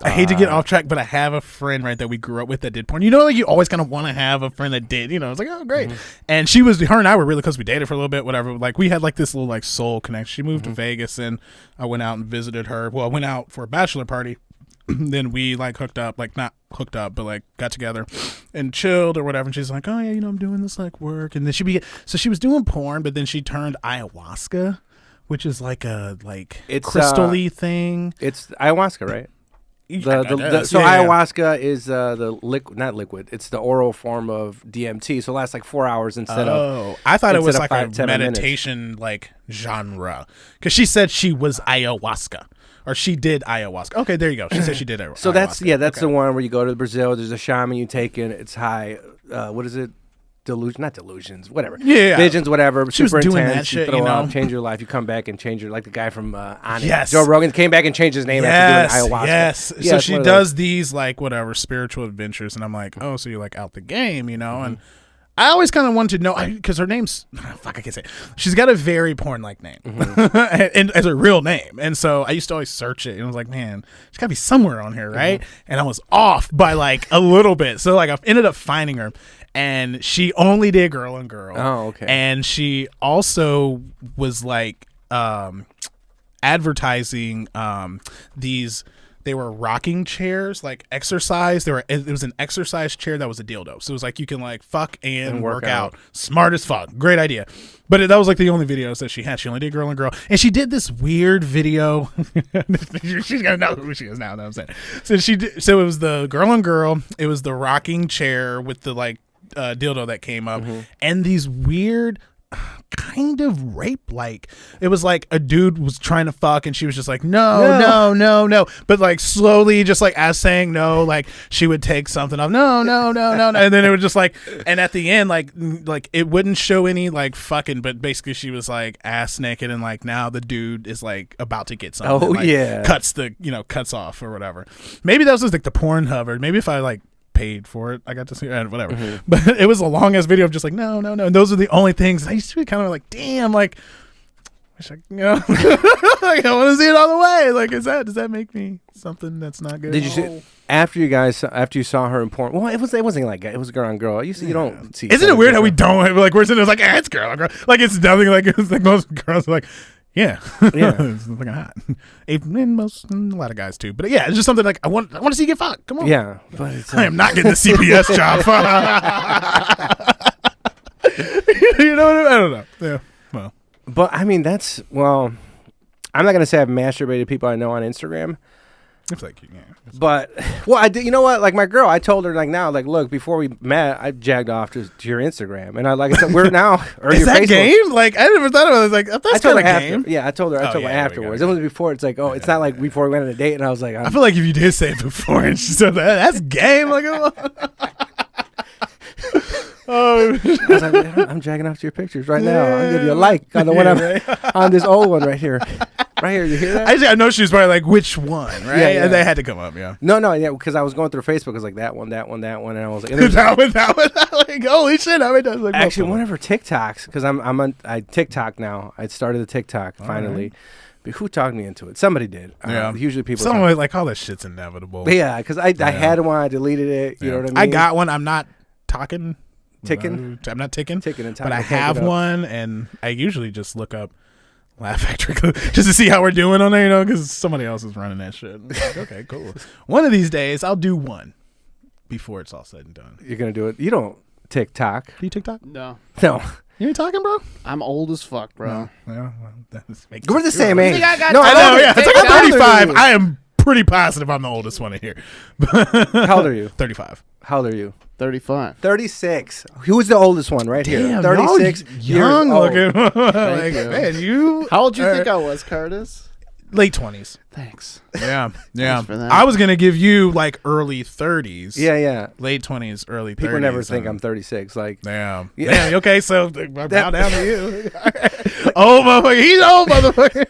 [SPEAKER 3] I hate to get off track, but I have a friend, right, that we grew up with that did porn. Like you always kind of want to have a friend that did, it's like, oh, great. And her and I were really close. We dated for a little bit, whatever. Like we had like this little like soul connection. She moved to Vegas and I went out and visited her. Well, I went out for a bachelor party. Then we like hooked up, like not hooked up, but like got together and chilled or whatever. And she's like, oh yeah, I'm doing this like work. And then she was doing porn, but then she turned ayahuasca, which is like a crystal-y thing. It's
[SPEAKER 2] ayahuasca, right? Ayahuasca is not liquid. It's the oral form of DMT. So it lasts like 4 hours instead of.
[SPEAKER 3] Oh, I thought it was like a meditation like genre because she said she was ayahuasca. Or she did ayahuasca. Okay, there you go. She said she did ayahuasca.
[SPEAKER 2] So that's the one where you go to Brazil. There's a shaman you take in. It's high. What is it? Not delusions. Whatever.
[SPEAKER 3] Yeah.
[SPEAKER 2] Visions. Whatever.
[SPEAKER 3] She
[SPEAKER 2] super
[SPEAKER 3] was doing
[SPEAKER 2] intense.
[SPEAKER 3] that shit.
[SPEAKER 2] Up, change your life. You come back and change your like the guy from on it.
[SPEAKER 3] Yes.
[SPEAKER 2] Joe Rogan came back and changed his name after doing ayahuasca.
[SPEAKER 3] Yes. So she does these like whatever spiritual adventures, and I'm like, oh, so you're like out the game, and. I always kind of wanted to know because her name's I can't say it. She's got a very porn-like name and as a real name, and so I used to always search it and I was like, man, she's got to be somewhere on here, right? And I was off by like a little bit, so like I ended up finding her, and she only did girl on girl.
[SPEAKER 2] Oh, okay.
[SPEAKER 3] And she also was like advertising these. They were rocking chairs, like exercise. It was an exercise chair that was a dildo. So it was like you can like fuck and work out. Smart as fuck. Great idea. But that was like the only videos that she had. She only did girl and girl. And she did this weird video. She's going to know who she is now. Know what I'm saying? So it was the girl and girl. It was the rocking chair with the like dildo that came up. And these weird kind of rape like it was like a dude was trying to fuck and she was just like no but like slowly just like as saying no like she would take something off no and then it would just like and at the end like it wouldn't show any like fucking but basically she was like ass naked and like now the dude is like about to get something cuts off or whatever. Maybe that was just like the porn hover. Maybe if I like paid for it I got to see whatever but it was a long ass video of just like no and those are the only things I used to be kind of like damn like wish I like I want to see it all the way like does that make me something that's not good?
[SPEAKER 2] Did you see after you saw her in porn? Well, it wasn't like it was girl on girl. You don't see.
[SPEAKER 3] Isn't it weird how we don't like we're sitting there like it's girl on girl like it's nothing like it's like most girls are like yeah. It's looking hot. And a lot of guys too. But yeah, it's just something like I want to see you get fucked. Come on.
[SPEAKER 2] Yeah. But
[SPEAKER 3] I am not getting the CPS job. You know what I mean? I don't know. Yeah. Well,
[SPEAKER 2] But I mean, I'm not gonna say I've masturbated people I know on Instagram.
[SPEAKER 3] it's like, yeah.
[SPEAKER 2] But I did. You know what? Like my girl, I told her like now, like look, before we met, I jagged off to your Instagram, and I said we're now. Or
[SPEAKER 3] Is
[SPEAKER 2] your
[SPEAKER 3] that
[SPEAKER 2] Facebook.
[SPEAKER 3] game? Like, I never thought about it. I was like, that's
[SPEAKER 2] I told
[SPEAKER 3] kind
[SPEAKER 2] her
[SPEAKER 3] of game.
[SPEAKER 2] after. Yeah, I told her. I told her afterwards. It was before. It's like, it's not like before we went on a date, and I was like,
[SPEAKER 3] I feel like if you did say it before and she said that's game. Like, oh,
[SPEAKER 2] I was like, man, I'm jagging off to your pictures right now. I'll give you a like on the one on this old one right here. Right here, you hear that?
[SPEAKER 3] I know she was probably like, which one, right?
[SPEAKER 2] Yeah.
[SPEAKER 3] And they had to come up, yeah.
[SPEAKER 2] No, yeah, because I was going through Facebook. I was like, that one, and I was like, and
[SPEAKER 3] that one. Like, holy shit, how many times? Like,
[SPEAKER 2] actually, one of her TikToks, because I TikTok now. I started the TikTok finally. But who talked me into it? Somebody did.
[SPEAKER 3] Yeah.
[SPEAKER 2] Usually people.
[SPEAKER 3] Someone like, all that shit's inevitable.
[SPEAKER 2] But yeah, because I had one, I deleted it. You know what I mean?
[SPEAKER 3] I got one. I'm not talking.
[SPEAKER 2] Ticking.
[SPEAKER 3] I'm not ticking.
[SPEAKER 2] Ticking and
[SPEAKER 3] but I
[SPEAKER 2] I
[SPEAKER 3] have one, and I usually just look up Laugh Factory just to see how we're doing on there, you know, because somebody else is running that shit. I'm like, okay, cool. One of these days, I'll do one before it's all said and done.
[SPEAKER 2] You're gonna do it. You don't TikTok.
[SPEAKER 3] Do you TikTok?
[SPEAKER 4] No.
[SPEAKER 2] No.
[SPEAKER 3] You ain't talking, bro?
[SPEAKER 4] I'm old as fuck, bro.
[SPEAKER 3] No. Yeah, well, that makes
[SPEAKER 2] We're the
[SPEAKER 3] sense.
[SPEAKER 2] same age.
[SPEAKER 4] I got
[SPEAKER 2] No,
[SPEAKER 3] I know, yeah.
[SPEAKER 2] I'm
[SPEAKER 3] It's like I'm
[SPEAKER 2] older than
[SPEAKER 3] 35.
[SPEAKER 2] you.
[SPEAKER 3] I am pretty positive I'm the oldest one in here.
[SPEAKER 2] How old are you?
[SPEAKER 3] 35.
[SPEAKER 2] How old are you?
[SPEAKER 4] 35.
[SPEAKER 2] 36. Who's the oldest one right here?
[SPEAKER 3] Damn,
[SPEAKER 2] 36.
[SPEAKER 3] young
[SPEAKER 2] years old.
[SPEAKER 3] looking. Like,
[SPEAKER 4] you.
[SPEAKER 3] man, you.
[SPEAKER 4] How old do you
[SPEAKER 3] are
[SPEAKER 4] think I was, Curtis?
[SPEAKER 3] Late 20s.
[SPEAKER 4] Thanks.
[SPEAKER 3] Yeah,
[SPEAKER 4] Thanks for that.
[SPEAKER 3] I was gonna give you like early 30s.
[SPEAKER 2] Yeah.
[SPEAKER 3] Late 20s, early 30s.
[SPEAKER 2] People never think I'm 36. Like,
[SPEAKER 3] Damn.
[SPEAKER 2] Yeah.
[SPEAKER 3] Damn. Okay, so bow down to you. Oh, motherfucker. He's old, motherfucker.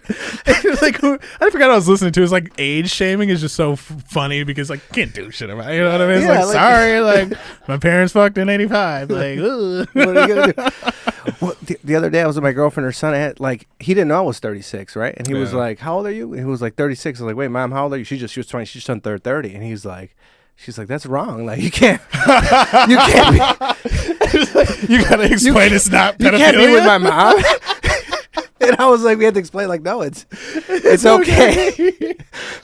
[SPEAKER 3] It's like, I forgot I was listening to. It's like age shaming is just so funny because like can't do shit about it. You know what I mean? It's
[SPEAKER 2] Yeah,
[SPEAKER 3] like,
[SPEAKER 2] like-
[SPEAKER 3] sorry, like my parents fucked in '85. Like, ugh.
[SPEAKER 2] what are you gonna do? Well, the other day I was with my girlfriend. Her son had he didn't know I was 36, right? And he was
[SPEAKER 3] Yeah.
[SPEAKER 2] like, "How old are you?" And he was like 36. I was like, "Wait, mom, how old are you?" She was 20. She just turned 30. And he's like, "She's like, that's wrong. Like you can't, you can't be,
[SPEAKER 3] You gotta explain it's not
[SPEAKER 2] you
[SPEAKER 3] pedophilia.
[SPEAKER 2] can't be with my mom." And I was like, we had to explain like, no, it's okay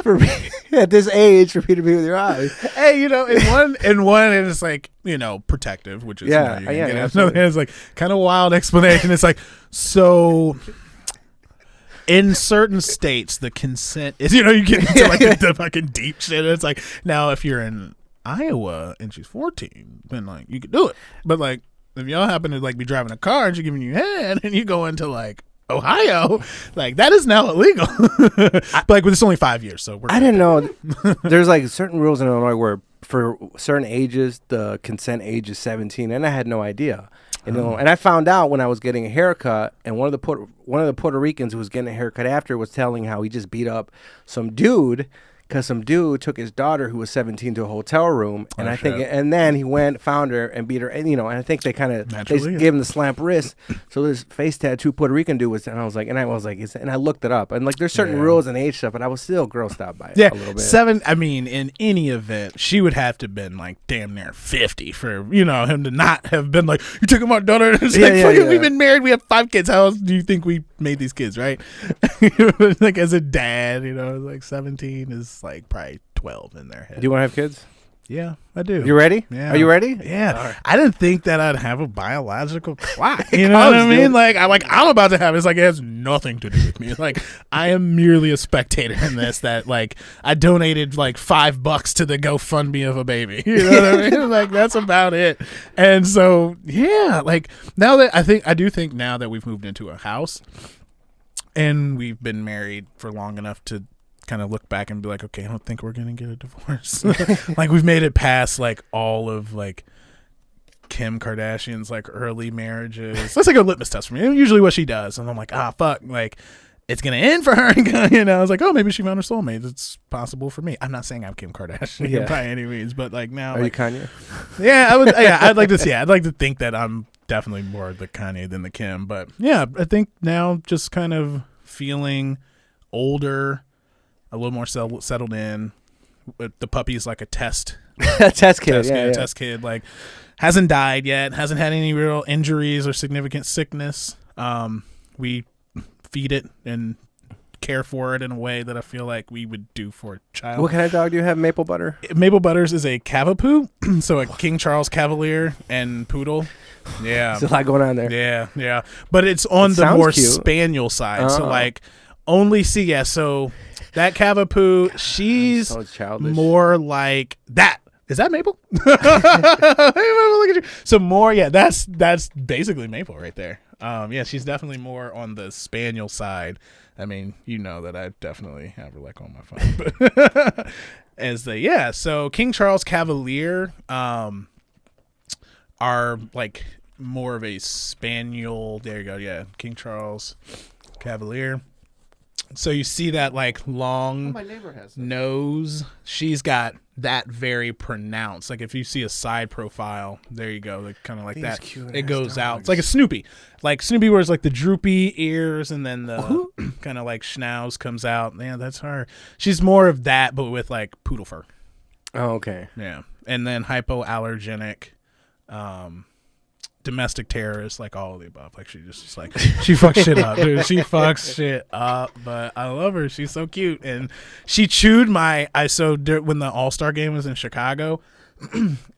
[SPEAKER 2] for me at this age for me to be with your mom.
[SPEAKER 3] Hey, you know, in one it's like, you know, protective, which is
[SPEAKER 2] Yeah,
[SPEAKER 3] you know, you
[SPEAKER 2] yeah,
[SPEAKER 3] can get
[SPEAKER 2] absolutely.
[SPEAKER 3] another. It's like kind of wild explanation. It's like, so in certain states the consent is, you know, you get into like the fucking deep shit. It's like, now if you're in Iowa and she's 14, then like you could do it. But like if y'all happen to like be driving a car and she's giving you head and you go into like Ohio, like that is now illegal. But like, it's only 5 years, so
[SPEAKER 2] I didn't know. There's like certain rules in Illinois where for certain ages the consent age is 17, and I had no idea. In Illinois. And I found out when I was getting a haircut, and one of the Puerto Ricans who was getting a haircut after was telling how he just beat up some dude because some dude took his daughter who was 17 to a hotel room, and I think, and then he went, found her, and beat her, and you know, and I think they kind of gave him the slamp wrist. So this face tattoo Puerto Rican dude was, and I was like, and I looked it up, and like there's certain rules and age stuff, but I was still grossed out by it a little bit.
[SPEAKER 3] I mean, in any event, she would have to have been like damn near 50 for, you know, him to not have been like, you took my daughter. It's like, we've been married, we have 5 kids. How else do you think we made these kids, right? Like as a dad, you know, like 17 is like probably 12 in their head.
[SPEAKER 2] Do you want to have kids?
[SPEAKER 3] Yeah, I do.
[SPEAKER 2] You ready?
[SPEAKER 3] Yeah.
[SPEAKER 2] Are you ready?
[SPEAKER 3] Yeah.
[SPEAKER 2] All right.
[SPEAKER 3] I didn't think that I'd have a biological clock. You know what I mean?
[SPEAKER 2] Dude.
[SPEAKER 3] Like I'm about to have it. It's like it has nothing to do with me. Like I am merely a spectator in this, that like I donated like $5 to the GoFundMe of a baby. You know what I mean? Like that's about it. And so yeah, like now that I do think now that we've moved into a house and we've been married for long enough to kind of look back and be like, okay, I don't think we're gonna get a divorce. Like we've made it past like all of like Kim Kardashian's like early marriages. That's like a litmus test for me. And usually what she does, and I'm like, fuck, like it's gonna end for her. You know, I was like, oh, maybe she found her soulmate. It's possible for me. I'm not saying I'm Kim Kardashian by any means, but like now,
[SPEAKER 2] Are
[SPEAKER 3] like,
[SPEAKER 2] you Kanye?
[SPEAKER 3] yeah, I would. Yeah, I'd like to see. I'd like to think that I'm definitely more the Kanye than the Kim. But yeah, I think now just kind of feeling older, a little more settled in. The puppy's like a test
[SPEAKER 2] Test kid.
[SPEAKER 3] test kid. Like hasn't died yet, hasn't had any real injuries or significant sickness. We feed it and care for it in a way that I feel like we would do for a child.
[SPEAKER 2] What kind of dog do you have? Maple butter?
[SPEAKER 3] Maple Butters is a Cavapoo, so a King Charles Cavalier and Poodle. Yeah.
[SPEAKER 2] There's a lot going on there.
[SPEAKER 3] Yeah. But it's on the
[SPEAKER 2] sounds
[SPEAKER 3] more
[SPEAKER 2] cute.
[SPEAKER 3] spaniel side. So
[SPEAKER 2] Oh.
[SPEAKER 3] like only see, yeah, so that Cavapoo, she's
[SPEAKER 2] So childish.
[SPEAKER 3] more like that. Is that Maple? Look at you. So more, yeah, that's basically Maple right there. Yeah, she's definitely more on the spaniel side. I mean, you know that I definitely have her like on my phone. But so King Charles Cavalier are like more of a spaniel. There you go. Yeah, King Charles Cavalier. So you see that like long
[SPEAKER 4] My neighbor has that.
[SPEAKER 3] nose. She's got that very pronounced. Like if you see a side profile, there you go. Like kind of like
[SPEAKER 2] These
[SPEAKER 3] that.
[SPEAKER 2] cute
[SPEAKER 3] It
[SPEAKER 2] ass
[SPEAKER 3] goes out. It's
[SPEAKER 2] dogs.
[SPEAKER 3] like a Snoopy. Like Snoopy wears like the droopy ears and then the kind of like schnauz comes out. Yeah, that's her. She's more of that, but with like poodle fur.
[SPEAKER 2] Oh, okay.
[SPEAKER 3] Yeah. And then hypoallergenic, domestic terrorist, like all of the above. Like she just like she fucks shit up, dude. She fucks shit up, but I love her. She's so cute, and she chewed my. When the All-Star game was in Chicago,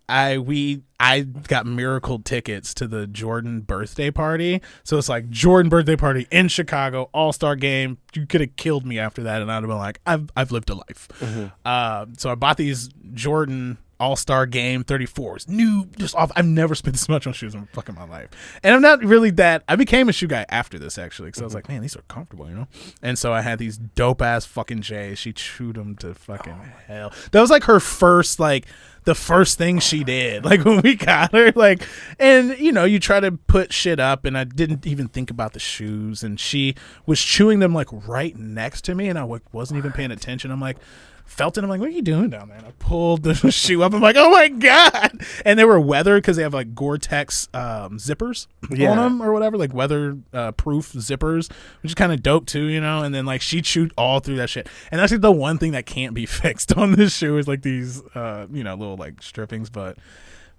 [SPEAKER 3] I got miracle tickets to the Jordan birthday party. So it's like Jordan birthday party in Chicago, All-Star game. You could have killed me after that, and I'd have been like, I've lived a life. So I bought these Jordan All-Star game 34s, new, just off. I've never spent this much on shoes in fucking my life, and I'm not really that. I became a shoe guy after this actually, because I was like, man, these are comfortable, you know. And so I had these dope ass fucking J's. She chewed them to fucking hell. That was like her first, like the first thing she did, like when we got her, like, and you know, you try to put shit up, and I didn't even think about the shoes, and she was chewing them like right next to me, and I wasn't even paying attention. I'm like. Felt it. I'm like, what are you doing down there? And I pulled the shoe up. I'm like, oh my God. And they were weathered because they have like Gore-Tex zippers on them or whatever, like weather proof zippers, which is kind of dope too, you know? And then like she chewed all through that shit. And that's like the one thing that can't be fixed on this shoe is like these, little like strippings. But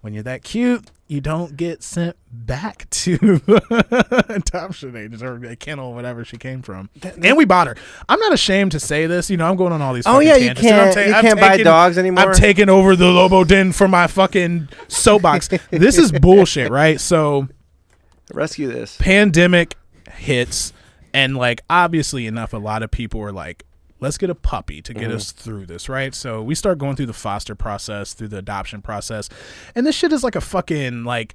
[SPEAKER 3] when you're that cute, you don't get sent back to adoption ages or a kennel, whatever she came from. And we bought her. I'm not ashamed to say this. You know, I'm going on all these.
[SPEAKER 2] Oh
[SPEAKER 3] fucking
[SPEAKER 2] yeah, you
[SPEAKER 3] tangents.
[SPEAKER 2] can't. You can't buy dogs anymore.
[SPEAKER 3] I'm taking over the Lobo den for my fucking soapbox. This is bullshit, right? So,
[SPEAKER 2] Rescue this.
[SPEAKER 3] pandemic hits, and like obviously enough, a lot of people were like, let's get a puppy to get us through this, right? So we start going through the foster process, through the adoption process, and this shit is like a fucking like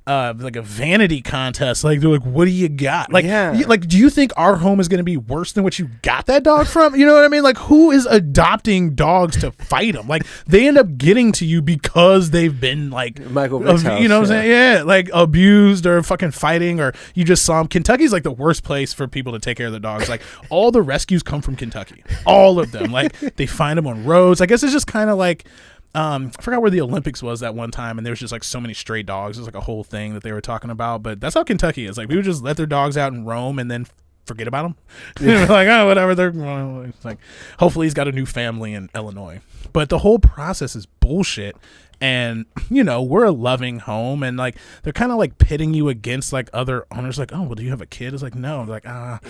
[SPEAKER 3] a vanity contest. Like they're like, what do you got? Like, like, do you think our home is going to be worse than what you got that dog from? You know what I mean? Like, who is adopting dogs to fight them? Like, they end up getting to you because they've been like,
[SPEAKER 2] Michael Vick's house,
[SPEAKER 3] you know what I'm saying? Yeah, like abused or fucking fighting, or you just saw them. Kentucky's like the worst place for people to take care of their dogs. Like, all the rescues come from Kentucky, all of them. Like, they find them on roads. I guess it's just kind of like. I forgot where the Olympics was that one time, and there was just like so many stray dogs. It was like a whole thing that they were talking about, but that's how Kentucky is. Like, we would just let their dogs out and roam and then forget about them. Yeah. Like, oh, whatever. It's like, hopefully he's got a new family in Illinois. But the whole process is bullshit. And, you know, we're a loving home, and like they're kind of like pitting you against like other owners. Like, oh, well, do you have a kid? It's like, no. They're like,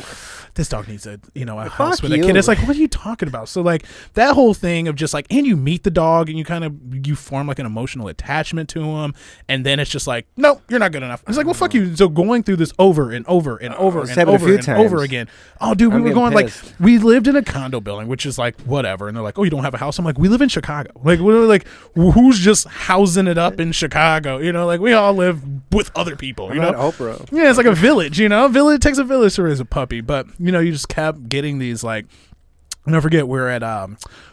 [SPEAKER 3] this dog needs a house with a kid. It's like, what are you talking about? So like that whole thing of just like, and you meet the dog and you form like an emotional attachment to him, and then it's just like, nope, you're not good enough. It's like, well, fuck you. So going through this over and over and over and over and over again. Oh, dude, we were going pissed. Like we lived in a condo building, which is like whatever, and they're like, oh, you don't have a house? I'm like, we live in Chicago. Like, we're like, who's just housing it up in Chicago? You know, like we all live with other people. You know,
[SPEAKER 2] Oprah.
[SPEAKER 3] Yeah, it's like a village. You know, it takes a village to raise a puppy. But you know, you just kept getting these like. I'll never forget. We're at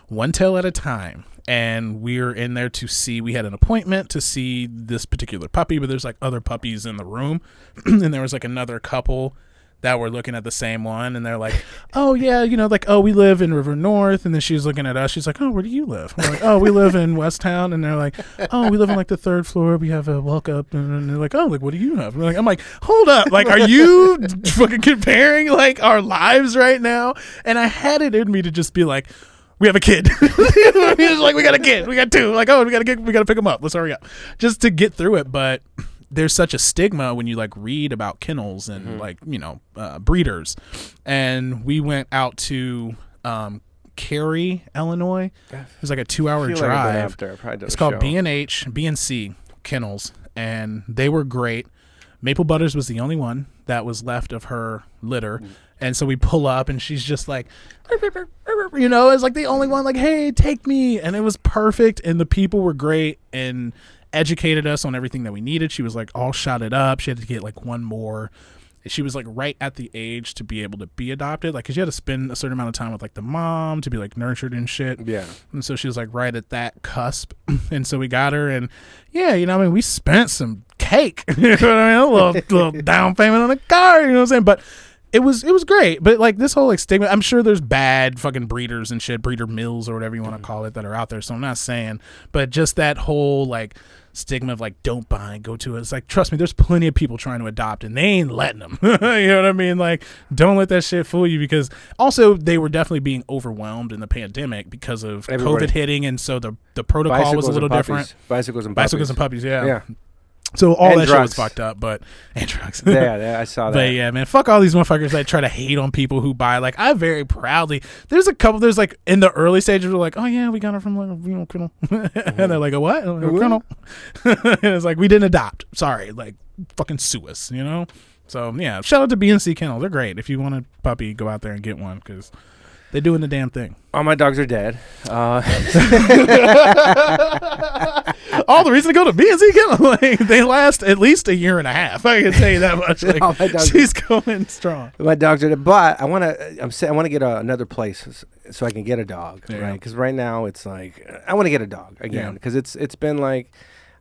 [SPEAKER 3] One Tail at a Time, and we're in there to see. We had an appointment to see this particular puppy, but there's like other puppies in the room, and there was like another couple that were looking at the same one, and they're like, oh yeah, you know, like, oh, we live in River North. And then she's looking at us, she's like, oh, where do you live? And we're like, oh, we live in West Town. And they're like, oh, we live on like the 3rd floor, we have a walk up. And they're like, oh, like, what do you have? And I'm like, hold up, like, are you fucking comparing like our lives right now? And I had it in me to just be like, we have a kid. Like, we got a kid, we got 2, like, oh, we got to pick him up, let's hurry up, just to get through it. But there's such a stigma when you like read about kennels and like, you know, breeders. And we went out to Cary, Illinois. It was like a 2-hour drive. It's called B&C Kennels, and they were great. Maple Butters was the only one that was left of her litter. And so we pull up and she's just like, you know, it's like the only one like, hey, take me. And it was perfect. And the people were great and educated us on everything that we needed. She was like all shotted up. She had to get like one more. She was like right at the age to be able to be adopted. Like, cause you had to spend a certain amount of time with like the mom to be like nurtured and shit. Yeah. And so she was like right at that cusp. And so we got her, and yeah, you know, I mean, we spent some cake, you know what I mean? A little down payment on a car, you know what I'm saying? But it was great. But like this whole like stigma, I'm sure there's bad fucking breeders and shit, breeder mills or whatever you want to call it, that are out there. So I'm not saying, but just that whole like stigma of like, don't buy and go to it. It's like, trust me, there's plenty of people trying to adopt and they ain't letting them. You know what I mean? Like, don't let that shit fool you, because also they were definitely being overwhelmed in the pandemic because of COVID hitting. And so the protocol
[SPEAKER 2] Bicycles
[SPEAKER 3] was a little different.
[SPEAKER 2] Bicycles and
[SPEAKER 3] puppies. Yeah. So all
[SPEAKER 2] and
[SPEAKER 3] that
[SPEAKER 2] drugs.
[SPEAKER 3] shit was fucked up, and drugs.
[SPEAKER 2] Yeah, I saw that.
[SPEAKER 3] But yeah, man, fuck all these motherfuckers that try to hate on people who buy. Like, I very proudly, there's like in the early stages, we're like, oh yeah, we got her from like, you know, kennel. And they're like, a what? Like, a kennel. And it's like, we didn't adopt. Sorry, like, fucking sue us, you know? So yeah, shout out to B&C Kennel. They're great. If you want a puppy, go out there and get one, because they're doing the damn thing.
[SPEAKER 2] All my dogs are dead.
[SPEAKER 3] All the reason to go to B&C Kennel, like, they last at least a year and a half. I can tell you that much. Like, she's going strong.
[SPEAKER 2] My dogs are dead, but I want to get another place so I can get a dog, right? Because right now it's like I want to get a dog again, because it's been like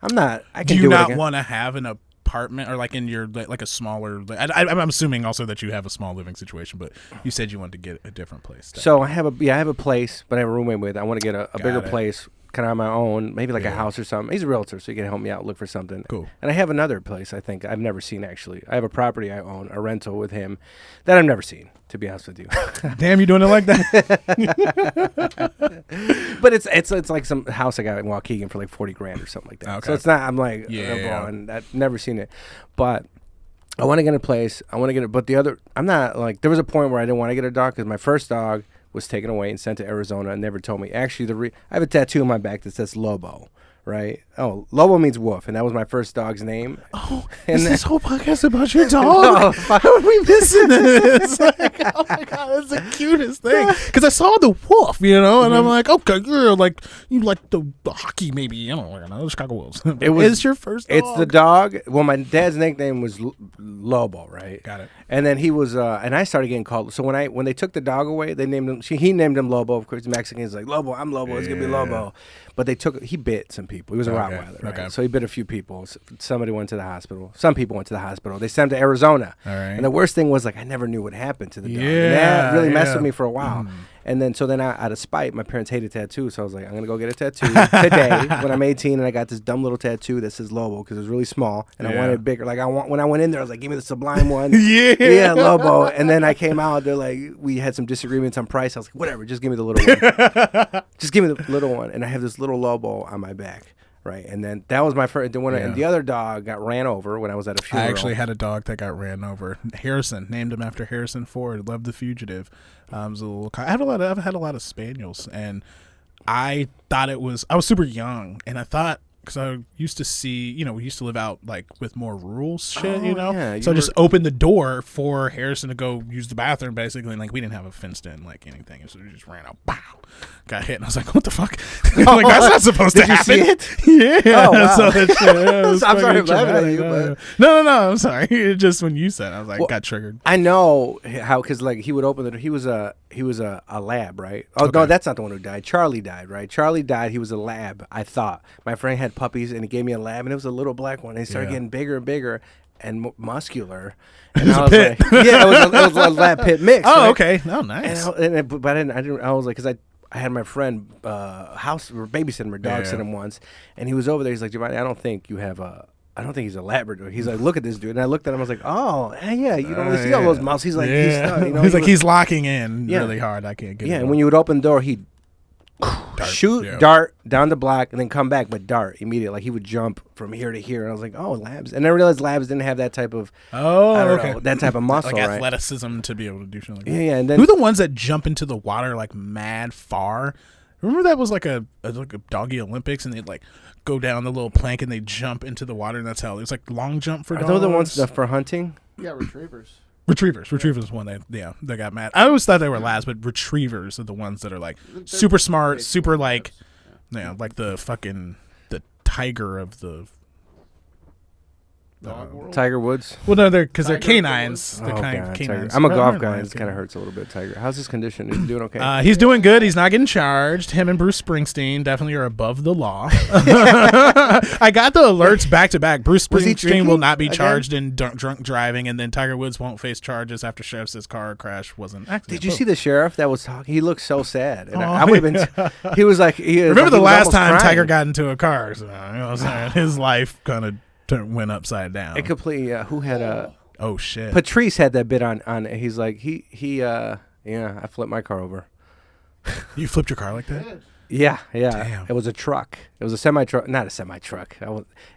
[SPEAKER 2] I'm not. I can
[SPEAKER 3] do you
[SPEAKER 2] do
[SPEAKER 3] not
[SPEAKER 2] it
[SPEAKER 3] want to have an apartment or like in your like a smaller? I'm assuming also that you have a small living situation, but you said you wanted to get a different place.
[SPEAKER 2] So I have a place, but I have a roommate with. I want to get a bigger place, kind of on my own, maybe like a house or something. He's a realtor, so he can help me out, look for something. Cool. And I have another place I think I've never seen, actually. I have a property I own, a rental with him, that I've never seen, to be honest with you.
[SPEAKER 3] Damn, you doing it like that?
[SPEAKER 2] But it's like some house I got in Waukegan for like $40,000 or something like that. Okay. So it's not, I'm like, and I've never seen it. But I want to get a place. I want to get it. But I'm not like, there was a point where I didn't want to get a dog because my first dog was taken away and sent to Arizona and never told me. Actually, I have a tattoo on my back that says Lobo, right? Oh, Lobo means wolf, and that was my first dog's name.
[SPEAKER 3] Oh, and this whole podcast about your dog? How are we missing this? Like, oh my God, that's the cutest thing. Because I saw the wolf, you know, and I'm like, okay, you're like, you like the hockey, maybe, I don't know, the Chicago Wolves. It's your first dog.
[SPEAKER 2] It's the dog. Well, my dad's nickname was Lobo, right?
[SPEAKER 3] Got it.
[SPEAKER 2] And then he was, and I started getting called. So when they took the dog away, they named him. He named him Lobo. Of course, the Mexicans like Lobo. I'm Lobo. It's gonna be Lobo. But he bit some people. He was a Rottweiler, right? Okay. So he bit a few people. Somebody went to the hospital. Some people went to the hospital. They sent him to Arizona. All right. And the worst thing was like I never knew what happened to the dog. And that really messed with me for a while. And then out of spite, my parents hated tattoos, so I was like, I'm gonna go get a tattoo today when I'm 18, and I got this dumb little tattoo that says Lobo because it was really small, and I wanted it bigger. Like when I went in there, I was like, give me the Sublime one. Yeah, Lobo. And then I came out, they're like, we had some disagreements on price. I was like, whatever, just give me the little one. Just give me the little one. And I have this little Lobo on my back. Right, and then that was my first. And the other dog got ran over when I was at a funeral.
[SPEAKER 3] I actually had a dog that got ran over. Harrison, named him after Harrison Ford. Loved The Fugitive. Was a little. I've had a lot of spaniels, and I thought I was super young, and I thought. Because I used to see, we used to live out like with more rural shit, Yeah, so I just opened the door for Harrison to go use the bathroom, basically. And like we didn't have a fenced in like anything, so we just ran out, pow, got hit, and I was like, "What the fuck? Like that's not supposed to happen."
[SPEAKER 2] Did you see it?
[SPEAKER 3] Yeah.
[SPEAKER 2] Oh, wow.
[SPEAKER 3] So that shit,
[SPEAKER 2] I'm sorry for laughing at you, but
[SPEAKER 3] no, I'm sorry. Just when you said, it, I was like, got triggered.
[SPEAKER 2] I know how, because like he would open the door. He was a lab, right? Oh no, that's not the one who died. Charlie died, right? Charlie died. He was a lab. I thought my friend had puppies, and he gave me a lab, and it was a little black one. And he started getting bigger and bigger and muscular. And I was like, it was a lab pit mix.
[SPEAKER 3] Oh,
[SPEAKER 2] right?
[SPEAKER 3] Okay. Oh, nice.
[SPEAKER 2] But I didn't. I was like, because I had my friend babysitting my dog sitting once, and he was over there. He's like, Giovanni, I don't think he's a Labrador. He's like, look at this dude. And I looked at him. I was like, oh, yeah, you don't really see all those mouths. He's like, he's locking in really hard. I can't get it. Yeah, and when you would open the door, he'd shoot,
[SPEAKER 3] yeah.
[SPEAKER 2] dart down the block, and then come back, but dart immediately. Like he would jump from here to here, and I was like, oh, Labs. And I realized Labs didn't have that type of,
[SPEAKER 3] Oh,
[SPEAKER 2] I don't
[SPEAKER 3] okay.
[SPEAKER 2] know, that type of muscle,
[SPEAKER 3] like
[SPEAKER 2] right?
[SPEAKER 3] athleticism to be able to do something like that.
[SPEAKER 2] Yeah, and then
[SPEAKER 3] Who are the ones that jump into the water like mad far? Remember that was like a doggy Olympics, and they'd like go down the little plank and they jump into the water, and that's how it's like long jump for
[SPEAKER 2] are
[SPEAKER 3] dogs.
[SPEAKER 2] those the ones for hunting?
[SPEAKER 4] Yeah, retrievers.
[SPEAKER 3] Retrievers is one they got mad. I always thought they were labs, but retrievers are the ones that are like super smart, super like, yeah, like the tiger of the
[SPEAKER 4] Dog world.
[SPEAKER 2] Tiger Woods.
[SPEAKER 3] well, no, they're because they're
[SPEAKER 4] Tiger
[SPEAKER 3] canines. They're
[SPEAKER 2] Oh,
[SPEAKER 3] kind
[SPEAKER 2] God,
[SPEAKER 3] canines.
[SPEAKER 2] Tiger. I'm a
[SPEAKER 3] Oh,
[SPEAKER 2] golf
[SPEAKER 3] never
[SPEAKER 2] guy.
[SPEAKER 3] mind,
[SPEAKER 2] It kind of
[SPEAKER 3] okay.
[SPEAKER 2] hurts a little bit, Tiger. How's his condition? Is he doing okay?
[SPEAKER 3] He's doing good. He's not getting charged. Him and Bruce Springsteen definitely are above the law. I got the alerts back to back. Bruce
[SPEAKER 2] Was he
[SPEAKER 3] Springsteen will
[SPEAKER 2] drinking
[SPEAKER 3] not be
[SPEAKER 2] again?
[SPEAKER 3] charged in drunk driving, and then Tiger Woods won't face charges after sheriff says car crash wasn't accident.
[SPEAKER 2] Did you see the sheriff that was talking? He looked so sad. And I
[SPEAKER 3] Oh,
[SPEAKER 2] would have been. He was like.
[SPEAKER 3] Remember the
[SPEAKER 2] he was
[SPEAKER 3] last
[SPEAKER 2] almost
[SPEAKER 3] time
[SPEAKER 2] crying.
[SPEAKER 3] Tiger got into a car? So, you know what I'm saying? His life kind of went upside down.
[SPEAKER 2] It completely. Who had a.
[SPEAKER 3] Oh shit!
[SPEAKER 2] Patrice had that bit on. He's like yeah. I flipped my car over.
[SPEAKER 3] You flipped your car like that?
[SPEAKER 2] Yeah.
[SPEAKER 3] Damn.
[SPEAKER 2] It was a truck. It was a semi truck, not a semi truck.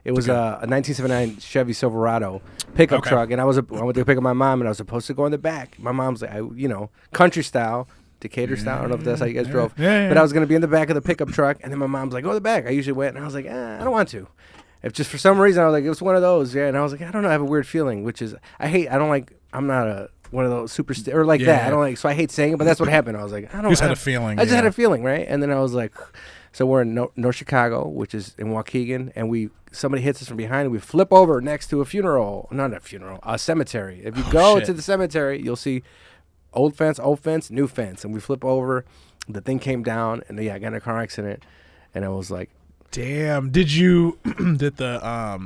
[SPEAKER 2] It was a 1979 Chevy Silverado pickup
[SPEAKER 3] Okay.
[SPEAKER 2] truck, and I went to pick up my mom, and I was supposed to go in the back. My mom's like, country style, Decatur style. I don't know if that's how you guys drove,
[SPEAKER 3] Yeah.
[SPEAKER 2] but I was gonna be in the back of the pickup truck, and then my mom's like, go in the back. I usually went, and I was like, I don't want to. If just for some reason I was like, it was one of those, yeah, and I was like, I don't know, I have a weird feeling, which is I'm not one of those superstitious or like that.
[SPEAKER 3] Yeah.
[SPEAKER 2] I don't like, so I hate saying it, but that's what happened. I was like, I don't.
[SPEAKER 3] You just had
[SPEAKER 2] I-
[SPEAKER 3] a feeling.
[SPEAKER 2] I just had
[SPEAKER 3] yeah.
[SPEAKER 2] a feeling, right? And then I was like, so we're in North Chicago, which is in Waukegan, and somebody hits us from behind, and we flip over next to a cemetery. If you go
[SPEAKER 3] shit.
[SPEAKER 2] to the cemetery, you'll see old fence, new fence, and we flip over. The thing came down, and I got in a car accident, and I was like,
[SPEAKER 3] Damn! Did the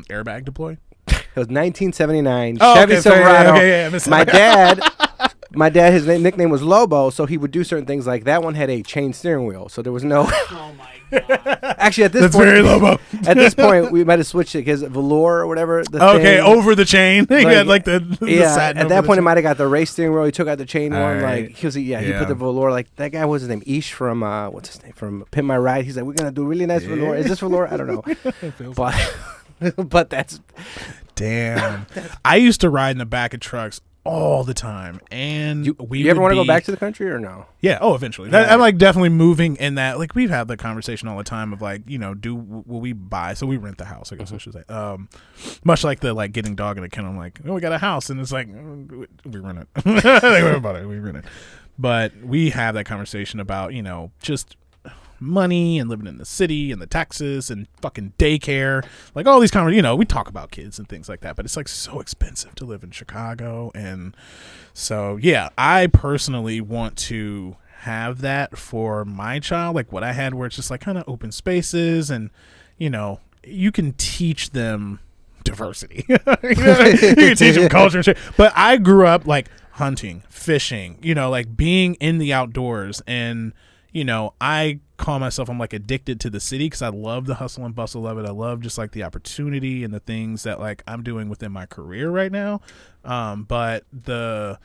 [SPEAKER 3] airbag deploy?
[SPEAKER 2] it was 1979
[SPEAKER 3] Oh,
[SPEAKER 2] Chevy
[SPEAKER 3] okay, fair,
[SPEAKER 2] Silverado.
[SPEAKER 3] yeah, okay, yeah, I missed
[SPEAKER 2] My
[SPEAKER 3] that.
[SPEAKER 2] dad. My dad, his nickname was Lobo, so he would do certain things like that one had a chain steering wheel, so there was no.
[SPEAKER 4] Oh my god.
[SPEAKER 2] Actually, at this
[SPEAKER 3] That's
[SPEAKER 2] point,
[SPEAKER 3] very Lobo.
[SPEAKER 2] at this point, we might have switched it because velour or whatever.
[SPEAKER 3] Okay, over the chain. He had like the
[SPEAKER 2] yeah.
[SPEAKER 3] satin
[SPEAKER 2] At
[SPEAKER 3] over
[SPEAKER 2] that
[SPEAKER 3] the
[SPEAKER 2] point, he
[SPEAKER 3] chain.
[SPEAKER 2] might have got the race steering wheel. He took out the chain one.
[SPEAKER 3] Alright.
[SPEAKER 2] Like he was, he
[SPEAKER 3] Yeah.
[SPEAKER 2] put the velour. Like that guy, what's his name? Ish from what's his name from Pin My Ride. He's like, we're gonna do really nice velour. Is this velour? I don't know, but that's
[SPEAKER 3] Damn. I used to ride in the back of trucks all the time, and
[SPEAKER 2] you ever want to go back to the country or no?
[SPEAKER 3] Yeah. Oh, eventually.
[SPEAKER 2] Yeah.
[SPEAKER 3] I'm like definitely moving in that. Like we've had the conversation all the time of like, will we buy? So we rent the house, I guess I should say. Much like the like getting dog in a kennel. I'm like, we got a house, and it's like we rent it. Like, about it, we rent it. But we have that conversation about just money and living in the city and the taxes and fucking daycare, like all these we talk about kids and things like that, but it's like so expensive to live in Chicago. And so yeah, I personally want to have that for my child, like what I had, where it's just like kind of open spaces, and you can teach them diversity. You can teach them culture and shit. But I grew up like hunting, fishing, like being in the outdoors, and I call myself, I'm like addicted to the city because I love the hustle and bustle of it. I love just like the opportunity and the things that like I'm doing within my career right now. But the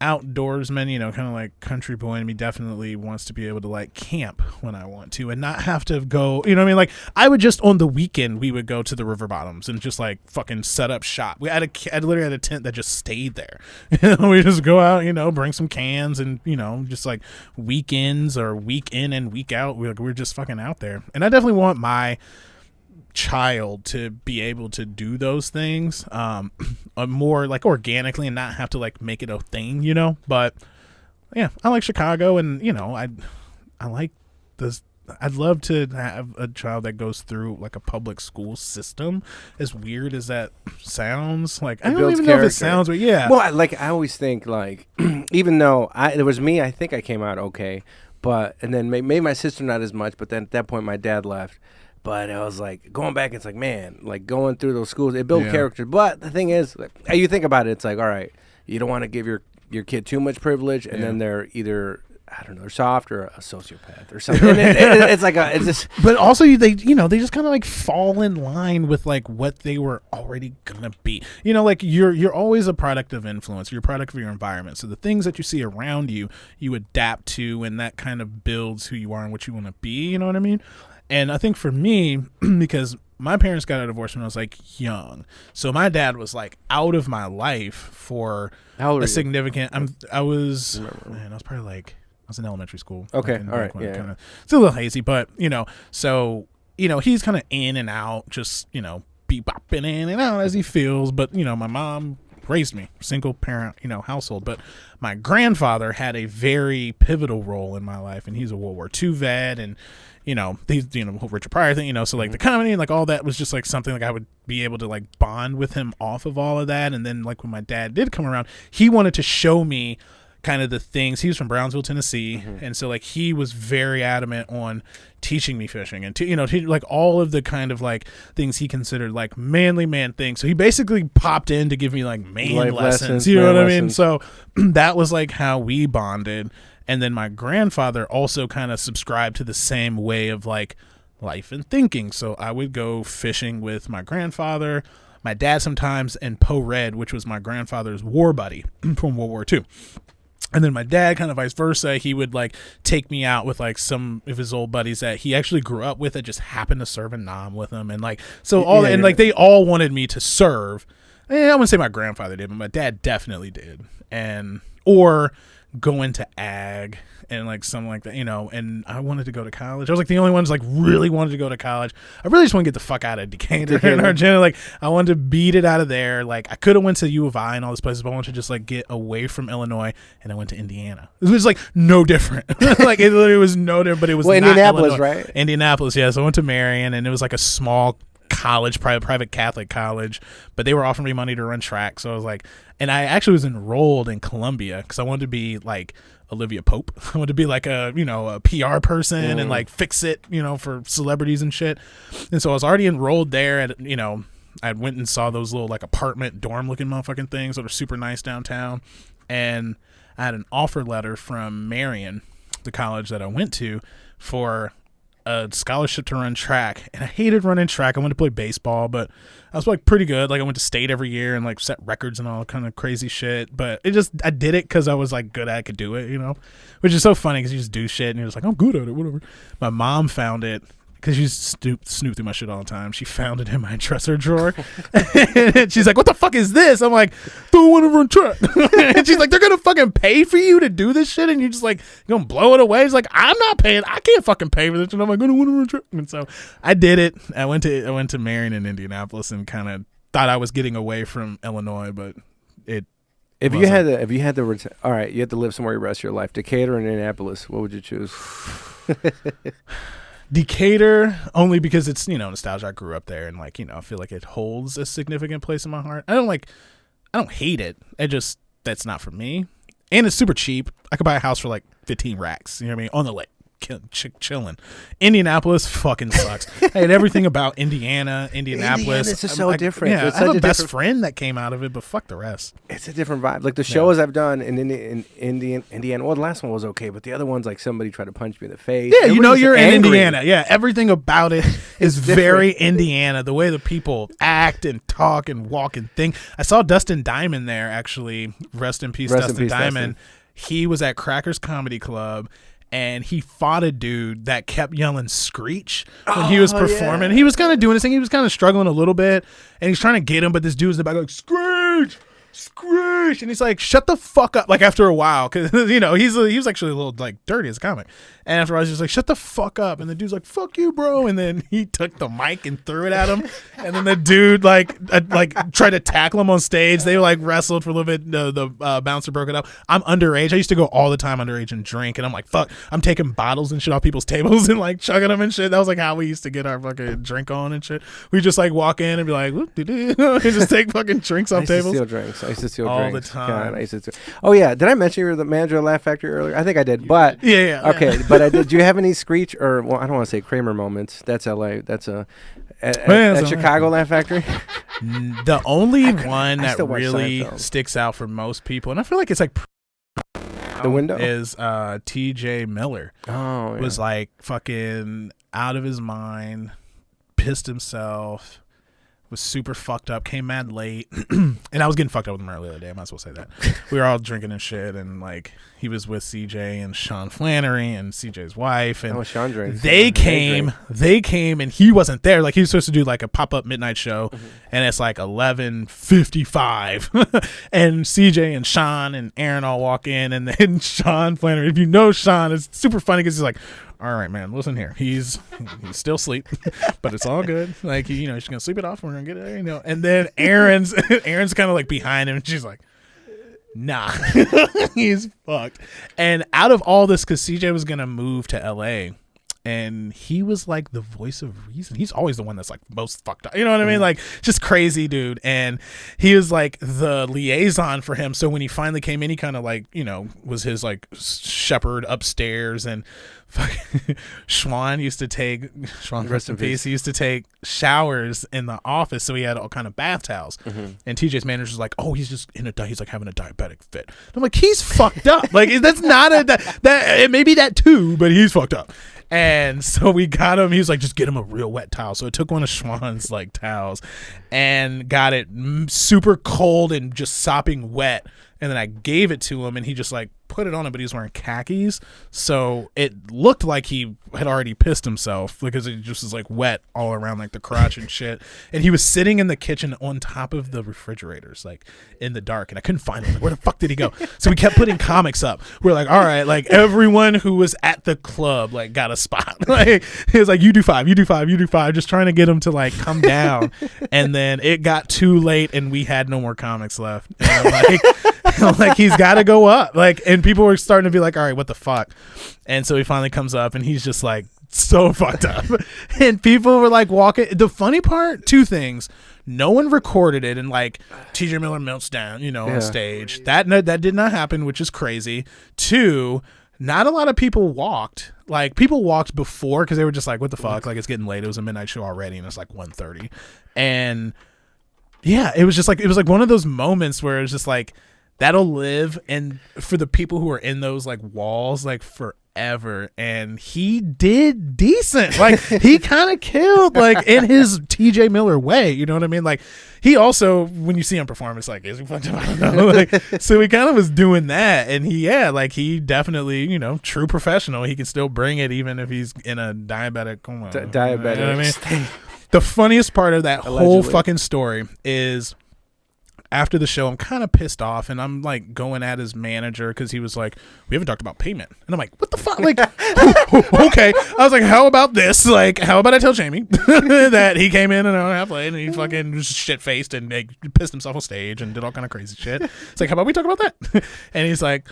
[SPEAKER 3] outdoorsman, kind of like country boy in me definitely wants to be able to like camp when I want to and not have to go, what I mean? Like I would just on the weekend, we would go to the river bottoms and just like fucking set up shop. I literally had a tent that just stayed there. We just go out, bring some cans and, just like weekends or week in and week out. We're just fucking out there. And I definitely want my child to be able to do those things more like organically and not have to like make it a thing, but yeah, I like Chicago, and I like this. I'd love to have a child that goes through like a public school system, as weird as that sounds. Like I don't
[SPEAKER 2] builds
[SPEAKER 3] even know if it
[SPEAKER 2] character.
[SPEAKER 3] sounds weird. Yeah,
[SPEAKER 2] Well, I always think like, even though it was me, I think I came out okay, and then maybe my sister not as much. But then at that point, my dad left. But I was like, going back, it's like, man, like going through those schools, it built
[SPEAKER 3] Yeah.
[SPEAKER 2] character. But the thing is, like, you think about it, it's like, all right, you don't want to give your kid too much privilege, and then they're either I don't know, soft or a sociopath or something. It's like it's just.
[SPEAKER 3] But also, they just kind of like fall in line with like what they were already gonna be. You know, like you're always a product of influence. You're a product of your environment. So the things that you see around you, you adapt to, and that kind of builds who you are and what you want to be. You know what I mean? And I think for me, because my parents got a divorce when I was like young, so my dad was like out of my life for a significant. I was probably like. I was in elementary school.
[SPEAKER 2] Okay,
[SPEAKER 3] like
[SPEAKER 2] all right, yeah.
[SPEAKER 3] Kinda, it's a little hazy, but so he's kind of in and out, just bebopping in and out as he feels. But my mom raised me, single parent, household. But my grandfather had a very pivotal role in my life, and he's a World War II vet, and he's the whole Richard Pryor thing, so like the comedy and like all that was just like something like I would be able to like bond with him off of all of that. And then like when my dad did come around, he wanted to show me kind of the things. He was from Brownsville, Tennessee, and so like he was very adamant on teaching me fishing and like all of the kind of like things he considered like manly man things. So he basically popped in to give me like man lessons, you know what I mean? So that was like how we bonded. And then my grandfather also kind of subscribed to the same way of like life and thinking. So I would go fishing with my grandfather, my dad sometimes, and Poe Red, which was my grandfather's war buddy from World War II. And then my dad, kind of vice versa, he would like take me out with like some of his old buddies that he actually grew up with that just happened to serve in Nam with him. And like, so all, and like they all wanted me to serve. I wouldn't say my grandfather did, but my dad definitely did. Or go into ag and like something like that, and I wanted to go to college. I was like the only ones like really wanted to go to college. I really just want to get the fuck out of Decatur and Argentina. Like I wanted to beat it out of there. Like I could have went to U of I and all these places, but I wanted to just like get away from Illinois, and I went to Indiana. It was like no different. Like it literally was no different, but it was not
[SPEAKER 2] Indianapolis,
[SPEAKER 3] Illinois.
[SPEAKER 2] right?
[SPEAKER 3] Indianapolis, yeah. So I went to Marion, and it was like a small college, private Catholic college, but they were offering me money to run track. So I was like, and I actually was enrolled in Columbia because I wanted to be like Olivia Pope. I wanted to be like a PR person and like fix it, for celebrities and shit. And so I was already enrolled there at, I went and saw those little like apartment dorm looking motherfucking things that are super nice downtown. And I had an offer letter from Marion, the college that I went to, for a scholarship to run track. And I hated running track. I wanted to play baseball, but I was like pretty good. Like I went to state every year and like set records and all kind of crazy shit. But I did it because I was like good at it, I could do it, which is so funny because you just do shit and you're just like, I'm good at it, whatever. My mom found it because she snooped through my shit all the time. She found it in my dresser drawer. And she's like, what the fuck is this? I'm like, don't want to run track. And she's like, they're going to fucking pay for you to do this shit? And you're just like, you're going to blow it away? She's like, I'm not paying. I can't fucking pay for this. And I'm like, I don't want to run track. And so I did it. I went to Marion in Indianapolis and kind of thought I was getting away from Illinois, but it
[SPEAKER 2] If you had to all right, you had to live somewhere the rest of your life, Decatur and Indianapolis, what would you choose?
[SPEAKER 3] Decatur, only because it's nostalgia. I grew up there, and like I feel like it holds a significant place in my heart. I don't hate it. That's not for me, and it's super cheap. I could buy a house for like 15 racks. You know what I mean? On the lake, chilling. Indianapolis fucking sucks. I had everything about Indianapolis.
[SPEAKER 2] Indiana's just so different.
[SPEAKER 3] Yeah,
[SPEAKER 2] It's
[SPEAKER 3] I have
[SPEAKER 2] such
[SPEAKER 3] a best friend that came out of it, but fuck the rest.
[SPEAKER 2] It's a different vibe. Like the shows I've done in Indiana. Well, the last one was okay, but the other one's like somebody tried to punch me in the face.
[SPEAKER 3] Yeah, you're
[SPEAKER 2] angry.
[SPEAKER 3] in Indiana. Yeah, everything about it is very Indiana. The way the people act and talk and walk and think. I saw Dustin Diamond there, actually. Rest in peace, Dustin Diamond. He was at Crackers Comedy Club. And he fought a dude that kept yelling "Screech" when he was performing. Yeah. He was kind of doing his thing. He was kind of struggling a little bit, and he's trying to get him. But this dude's in the back like "Screech, Screech," and he's like, "Shut the fuck up!" Like after a while, because he was actually a little like dirty as a comic. And after I was just like, "Shut the fuck up!" And the dude's like, "Fuck you, bro!" And then he took the mic and threw it at him. And then the dude like tried to tackle him on stage. They like wrestled for a little bit. The bouncer broke it up. I'm underage. I used to go all the time underage and drink. And I'm like, fuck. I'm taking bottles and shit off people's tables and like chugging them and shit. That was like how we used to get our fucking drink on and shit. We just like walk in and be like, and just take fucking drinks off tables.
[SPEAKER 2] I used to steal
[SPEAKER 3] all
[SPEAKER 2] drinks
[SPEAKER 3] the time.
[SPEAKER 2] God, oh yeah, did I mention you were the manager of Laugh Factory earlier? I think I did, but
[SPEAKER 3] yeah.
[SPEAKER 2] Okay, but I did. Do you have any Screech or I don't want to say Kramer moments? That's LA. That's at Chicago Laugh Factory.
[SPEAKER 3] The only one that really sticks out for most people, and I feel like it's like
[SPEAKER 2] The window?
[SPEAKER 3] is TJ Miller.
[SPEAKER 2] Oh, yeah.
[SPEAKER 3] Was like fucking out of his mind, pissed himself, was super fucked up, came mad late. And I was getting fucked up with him earlier the other day. I might as well say that. We were all drinking and shit, and like he was with CJ and Sean Flannery and CJ's wife, and
[SPEAKER 2] Sean drinks.
[SPEAKER 3] they came, and he wasn't there. Like he was supposed to do like a pop-up midnight show, and it's like 11:55, and CJ and Sean and Aaron all walk in, and then Sean Flannery, if you know Sean, it's super funny because he's like, all right, man, listen here. He's still asleep, but it's all good. Like, you know, she's going to sleep it off. We're going to get it, you know. And then Aaron's kind of like behind him, and she's like, nah, he's fucked. And out of all this, because CJ was going to move to LA, and he was like the voice of reason. He's always the one that's like most fucked up. You know what I mean? Like, just crazy dude. And he was like the liaison for him. So when he finally came in, he kind of like, you know, was his like shepherd upstairs. And Schwan used to take, rest in peace, he used to take showers in the office. So he had all kind of bath towels. And TJ's manager was like, oh, he's just he's like having a diabetic fit. And I'm like, he's fucked up. Like, that's not that it may be that too, but he's fucked up. And so we got him. He was like, just get him a real wet towel. So I took one of Schwann's like towels and got it super cold and just sopping wet. And then I gave it to him, and he just like put it on him, but he was wearing khakis. So it looked like he had already pissed himself because it just was like wet all around like the crotch and shit. And he was sitting in the kitchen on top of the refrigerators, like in the dark. And I couldn't find him. Like, where the fuck did he go? So we kept putting comics up. We're like, all right, like everyone who was at the club like got a spot. Like he was like, you do 5, you do 5, you do 5, just trying to get him to like come down. And then it got too late, and we had no more comics left. And I'm like, he's got to go up. Like, and people were starting to be like, all right, what the fuck? And so he finally comes up, and he's just like so fucked up. And people were like walking. The funny part, 2 things. No one recorded it, and like TJ Miller melts down, you know, on stage. That did not happen, which is crazy. 2, not a lot of people walked. Like, people walked before because they were just like, what the fuck? Like, it's getting late. It was a midnight show already, and it's like 1:30. And yeah, it was like one of those moments where it was just like, that'll live, and for the people who are in those like walls like forever. And he did decent. Like, he kind of killed, like, in his TJ Miller way, you know what I mean? Like, he also, when you see him perform, it's like, is he fucked up? I don't know. Like, so he kind of was doing that, and he definitely, you know, true professional. He can still bring it even if he's in a diabetic coma.
[SPEAKER 2] Diabetic.
[SPEAKER 3] You know what I mean? The funniest part of that whole fucking story is, after the show, I'm kind of pissed off, and I'm like going at his manager because he was like, we haven't talked about payment. And I'm like, what the fuck? Like, okay. I was like, how about this? Like, how about I tell Jamie that he came in an hour and a half late, and he fucking was shit-faced and like, pissed himself on stage and did all kind of crazy shit. It's like, how about we talk about that? And he's like,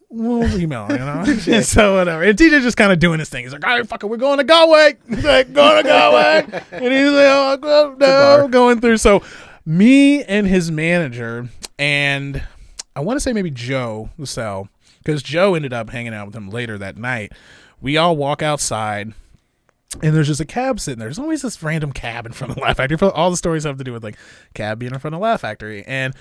[SPEAKER 3] we'll email, you know? And so whatever. And TJ just kind of doing his thing. He's like, all right, fuck it, we're going to Galway. He's like, going to Galway. And he's like, oh, no, going through. So me and his manager, and I want to say maybe Joe LaSalle, because Joe ended up hanging out with him later that night. We all walk outside, and there's just a cab sitting there. There's always this random cab in front of the Laugh Factory. All the stories have to do with like cab being in front of the Laugh Factory. And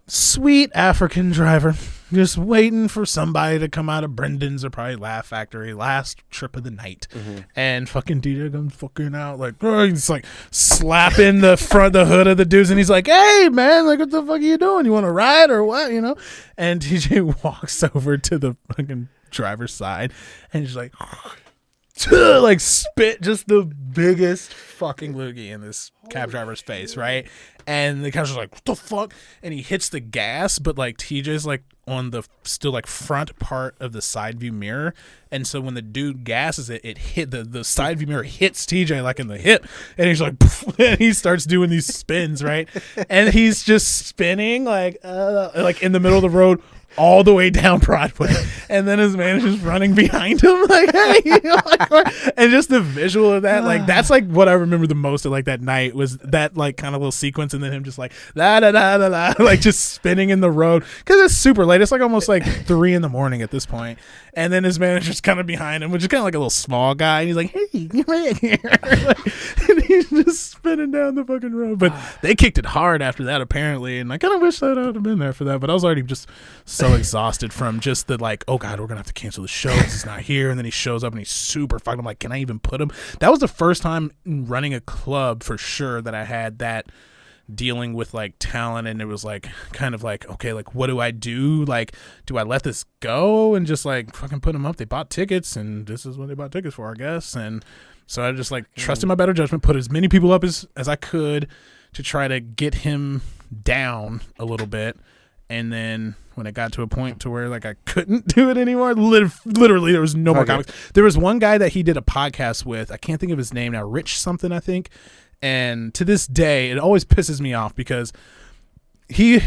[SPEAKER 3] sweet African driver just waiting for somebody to come out of Brendan's or probably Laugh Factory, last trip of the night. And fucking DJ comes fucking out like, oh, he's like slapping the hood of the dudes, and he's like, hey man, like, what the fuck are you doing? You want to ride or what, you know? And DJ walks over to the fucking driver's side, and he's like like spit just the biggest fucking loogie in this cab driver's face, right? And the cab's just like, what the fuck? And he hits the gas, but like TJ's like on the still like front part of the side view mirror, and so when the dude gasses it, it hit the side view mirror hits TJ like in the hip, and he's like and he starts doing these spins, right? And he's just spinning like in the middle of the road all the way down Broadway, and then his manager's running behind him like, hey, you know, like, and just the visual of that, like, that's like what I remember the most of like that night, was that like kind of little sequence, and then him just like la da da da da, like just spinning in the road, because it's super late. It's like almost like 3 a.m. at this point, and then his manager's kind of behind him, which is kind of like a little small guy, and he's like, hey, get right here. Like, and He's just spinning down the fucking road. But they kicked it hard after that, apparently. And I kind of wish that I would have been there for that. But I was already just so exhausted from just the like, oh God, we're going to have to cancel the show because he's not here. And then he shows up and he's super fucked. I'm like, can I even put him? That was the first time running a club for sure that I had that dealing with like talent, and it was like kind of like, okay, like what do I do? Like, do I let this go and just like fucking put them up? They bought tickets and this is what they bought tickets for, I guess. And so I just like trusted my better judgment, put as many people up as I could to try to get him down a little bit. And then when it got to a point to where like I couldn't do it anymore, literally there was no more comics. There was one guy that he did a podcast with, I can't think of his name now, Rich something, I think. And to this day, it always pisses me off because they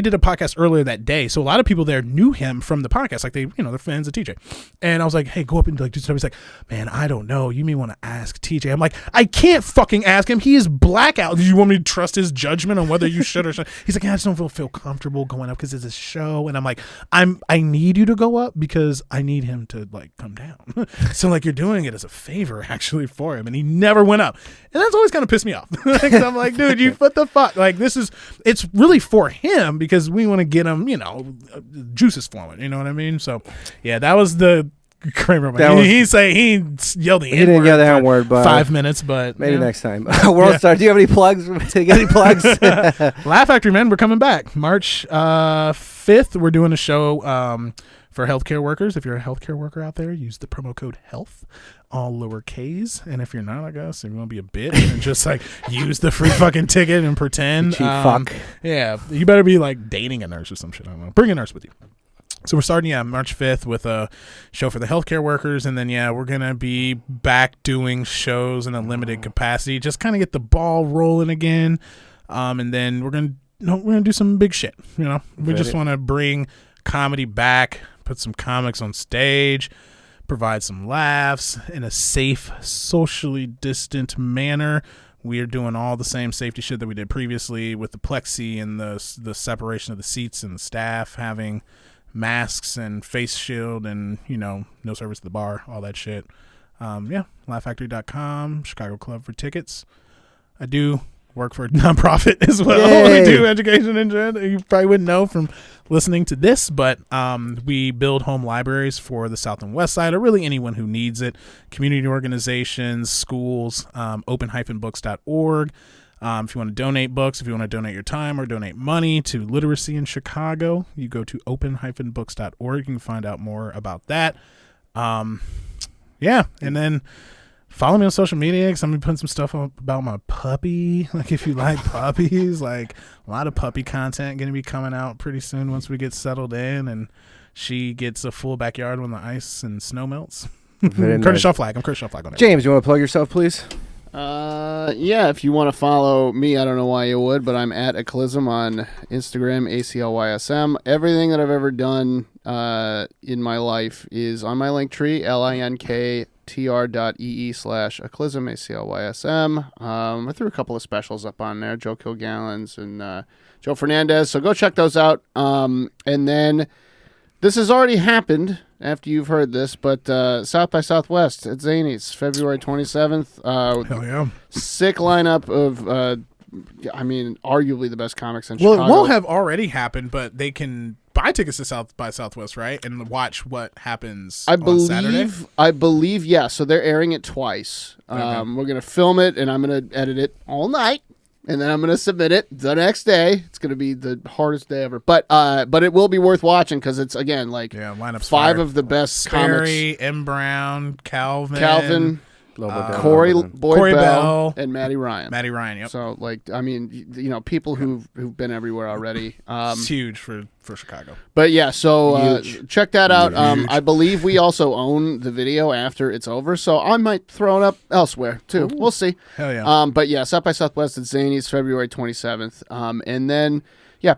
[SPEAKER 3] did a podcast earlier that day. So a lot of people there knew him from the podcast. Like they're fans of TJ. And I was like, hey, go up and like do stuff. He's like, man, I don't know. You may want to ask TJ. I'm like, I can't fucking ask him. He is blackout. Do you want me to trust his judgment on whether you should or should? He's like, I just don't feel comfortable going up because it's a show. And I'm like, I need you to go up because I need him to like come down. So like you're doing it as a favor actually for him. And he never went up. And that's always kind of pissed me off. I'm like, dude, what the fuck? Like it's really for him because we want to get him, juices flowing, you know what I mean? So yeah, that was the Kramer. He yelled the N-word.
[SPEAKER 2] He didn't yell the N-word, but
[SPEAKER 3] 5 minutes, but
[SPEAKER 2] maybe next time. World Star, do you have any plugs?
[SPEAKER 3] Laugh Factory, man, we're coming back March 5th. We're doing a show for healthcare workers. If you're a healthcare worker out there, use the promo code HEALTH, all lowercase. And if you're not, I guess, if you want to be a bitch and just like use the free fucking ticket and pretend.
[SPEAKER 2] Cheap fuck.
[SPEAKER 3] Yeah, you better be like dating a nurse or some shit. I don't know. Bring a nurse with you. So we're starting, March 5th with a show for the healthcare workers. And then, we're going to be back doing shows in a limited capacity. Just kind of get the ball rolling again. And then we're going to do some big shit. We just want to bring comedy back, put some comics on stage, provide some laughs in a safe, socially distant manner. We are doing all the same safety shit that we did previously with the plexi and the separation of the seats and the staff having masks and face shield and no service at the bar, all that shit. laughfactory.com, Chicago Club for tickets. I do work for a nonprofit as well.
[SPEAKER 2] Yay.
[SPEAKER 3] We do education and you probably wouldn't know from listening to this, but we build home libraries for the South and West Side, or really anyone who needs it. Community organizations, schools, open-books.org. If you want to donate books, if you want to donate your time or donate money to literacy in Chicago, you go to open-books.org. You can find out more about that. And then follow me on social media because I'm going to be putting some stuff up about my puppy. Like if you like puppies, like a lot of puppy content going to be coming out pretty soon once we get settled in and she gets a full backyard when the ice and snow melts. Curtis Shaw Flagg. I'm Curtis Shaw Flagg on it.
[SPEAKER 2] James, you want to plug yourself, please?
[SPEAKER 4] If you want to follow me, I don't know why you would, but I'm at Aclysm on Instagram, ACLYSM. Everything that I've ever done in my life is on my link tree, linktr.ee/Aclysm, ACLYSM. I threw a couple of specials up on there, Joe Kilgallen's and Joe Fernandez, so go check those out. And then this has already happened after you've heard this, but South by Southwest at Zany's, February 27th.
[SPEAKER 3] Hell yeah.
[SPEAKER 4] Sick lineup of, arguably the best comics in Chicago.
[SPEAKER 3] Well, it won't have already happened, but they can buy tickets to South by Southwest, right? And watch what happens on Saturday?
[SPEAKER 4] I believe, yeah. So they're airing it twice.
[SPEAKER 3] Okay.
[SPEAKER 4] We're going to film it, and I'm going to edit it all night. And then I'm going to submit it the next day. It's going to be the hardest day ever. But it will be worth watching because it's, again, like
[SPEAKER 3] lineup's
[SPEAKER 4] five
[SPEAKER 3] fire.
[SPEAKER 4] of the best
[SPEAKER 3] Sperry,
[SPEAKER 4] comics.
[SPEAKER 3] M. Brown, Calvin,
[SPEAKER 2] Lobo,
[SPEAKER 4] Corey
[SPEAKER 3] Corey
[SPEAKER 4] Bell,
[SPEAKER 3] Bell,
[SPEAKER 4] and Matty Ryan.
[SPEAKER 3] Yep.
[SPEAKER 4] So, people who've been everywhere already.
[SPEAKER 3] It's huge for Chicago.
[SPEAKER 4] But yeah, so check that out.
[SPEAKER 3] Huge.
[SPEAKER 4] I believe we also own the video after it's over, so I might throw it up elsewhere too. Ooh. We'll see.
[SPEAKER 3] Hell yeah.
[SPEAKER 4] But yeah, South by Southwest at Zany's, February 27th. And then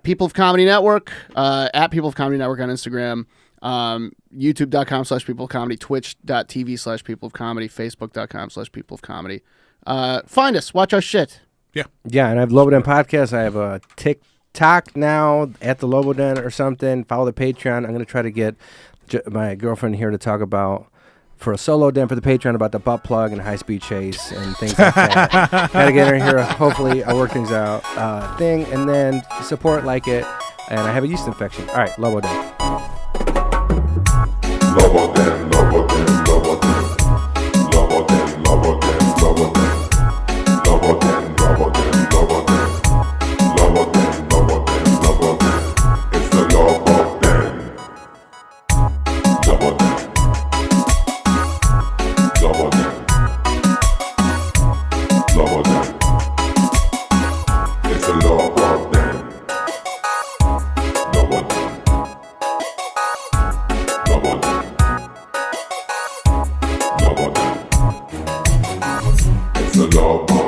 [SPEAKER 4] People of Comedy Network at People of Comedy Network on Instagram. YouTube.com/People of Comedy, Twitch.tv/People of Comedy, Facebook.com/People of Comedy. Find us, watch our shit.
[SPEAKER 2] Yeah, and I have Lobo Den Podcast. I have a TikTok now at the Lobo Den or something. Follow the Patreon. I'm going to try to get my girlfriend here to talk about for a solo den for the Patreon about the butt plug and high speed chase and things like that. Gotta get in here. Hopefully, I work things out. Thing, and then support, like it. And I have a yeast infection. All right, Lobo Den.
[SPEAKER 5] Lobo Den, Lobo Den, Lobo Den. Lobo Den, Lobo Den, Lobo Den. Lobo Den, Lobo Den, Lobo Den. Lobo Den, Lobo Den, Lobo Den. It's the Lobo Den. Lobo Den. Lobo Den. Lobo Den. It's the Lobo Den. Lobo Den. Lobo Den. Lobo Den. It's the Lobo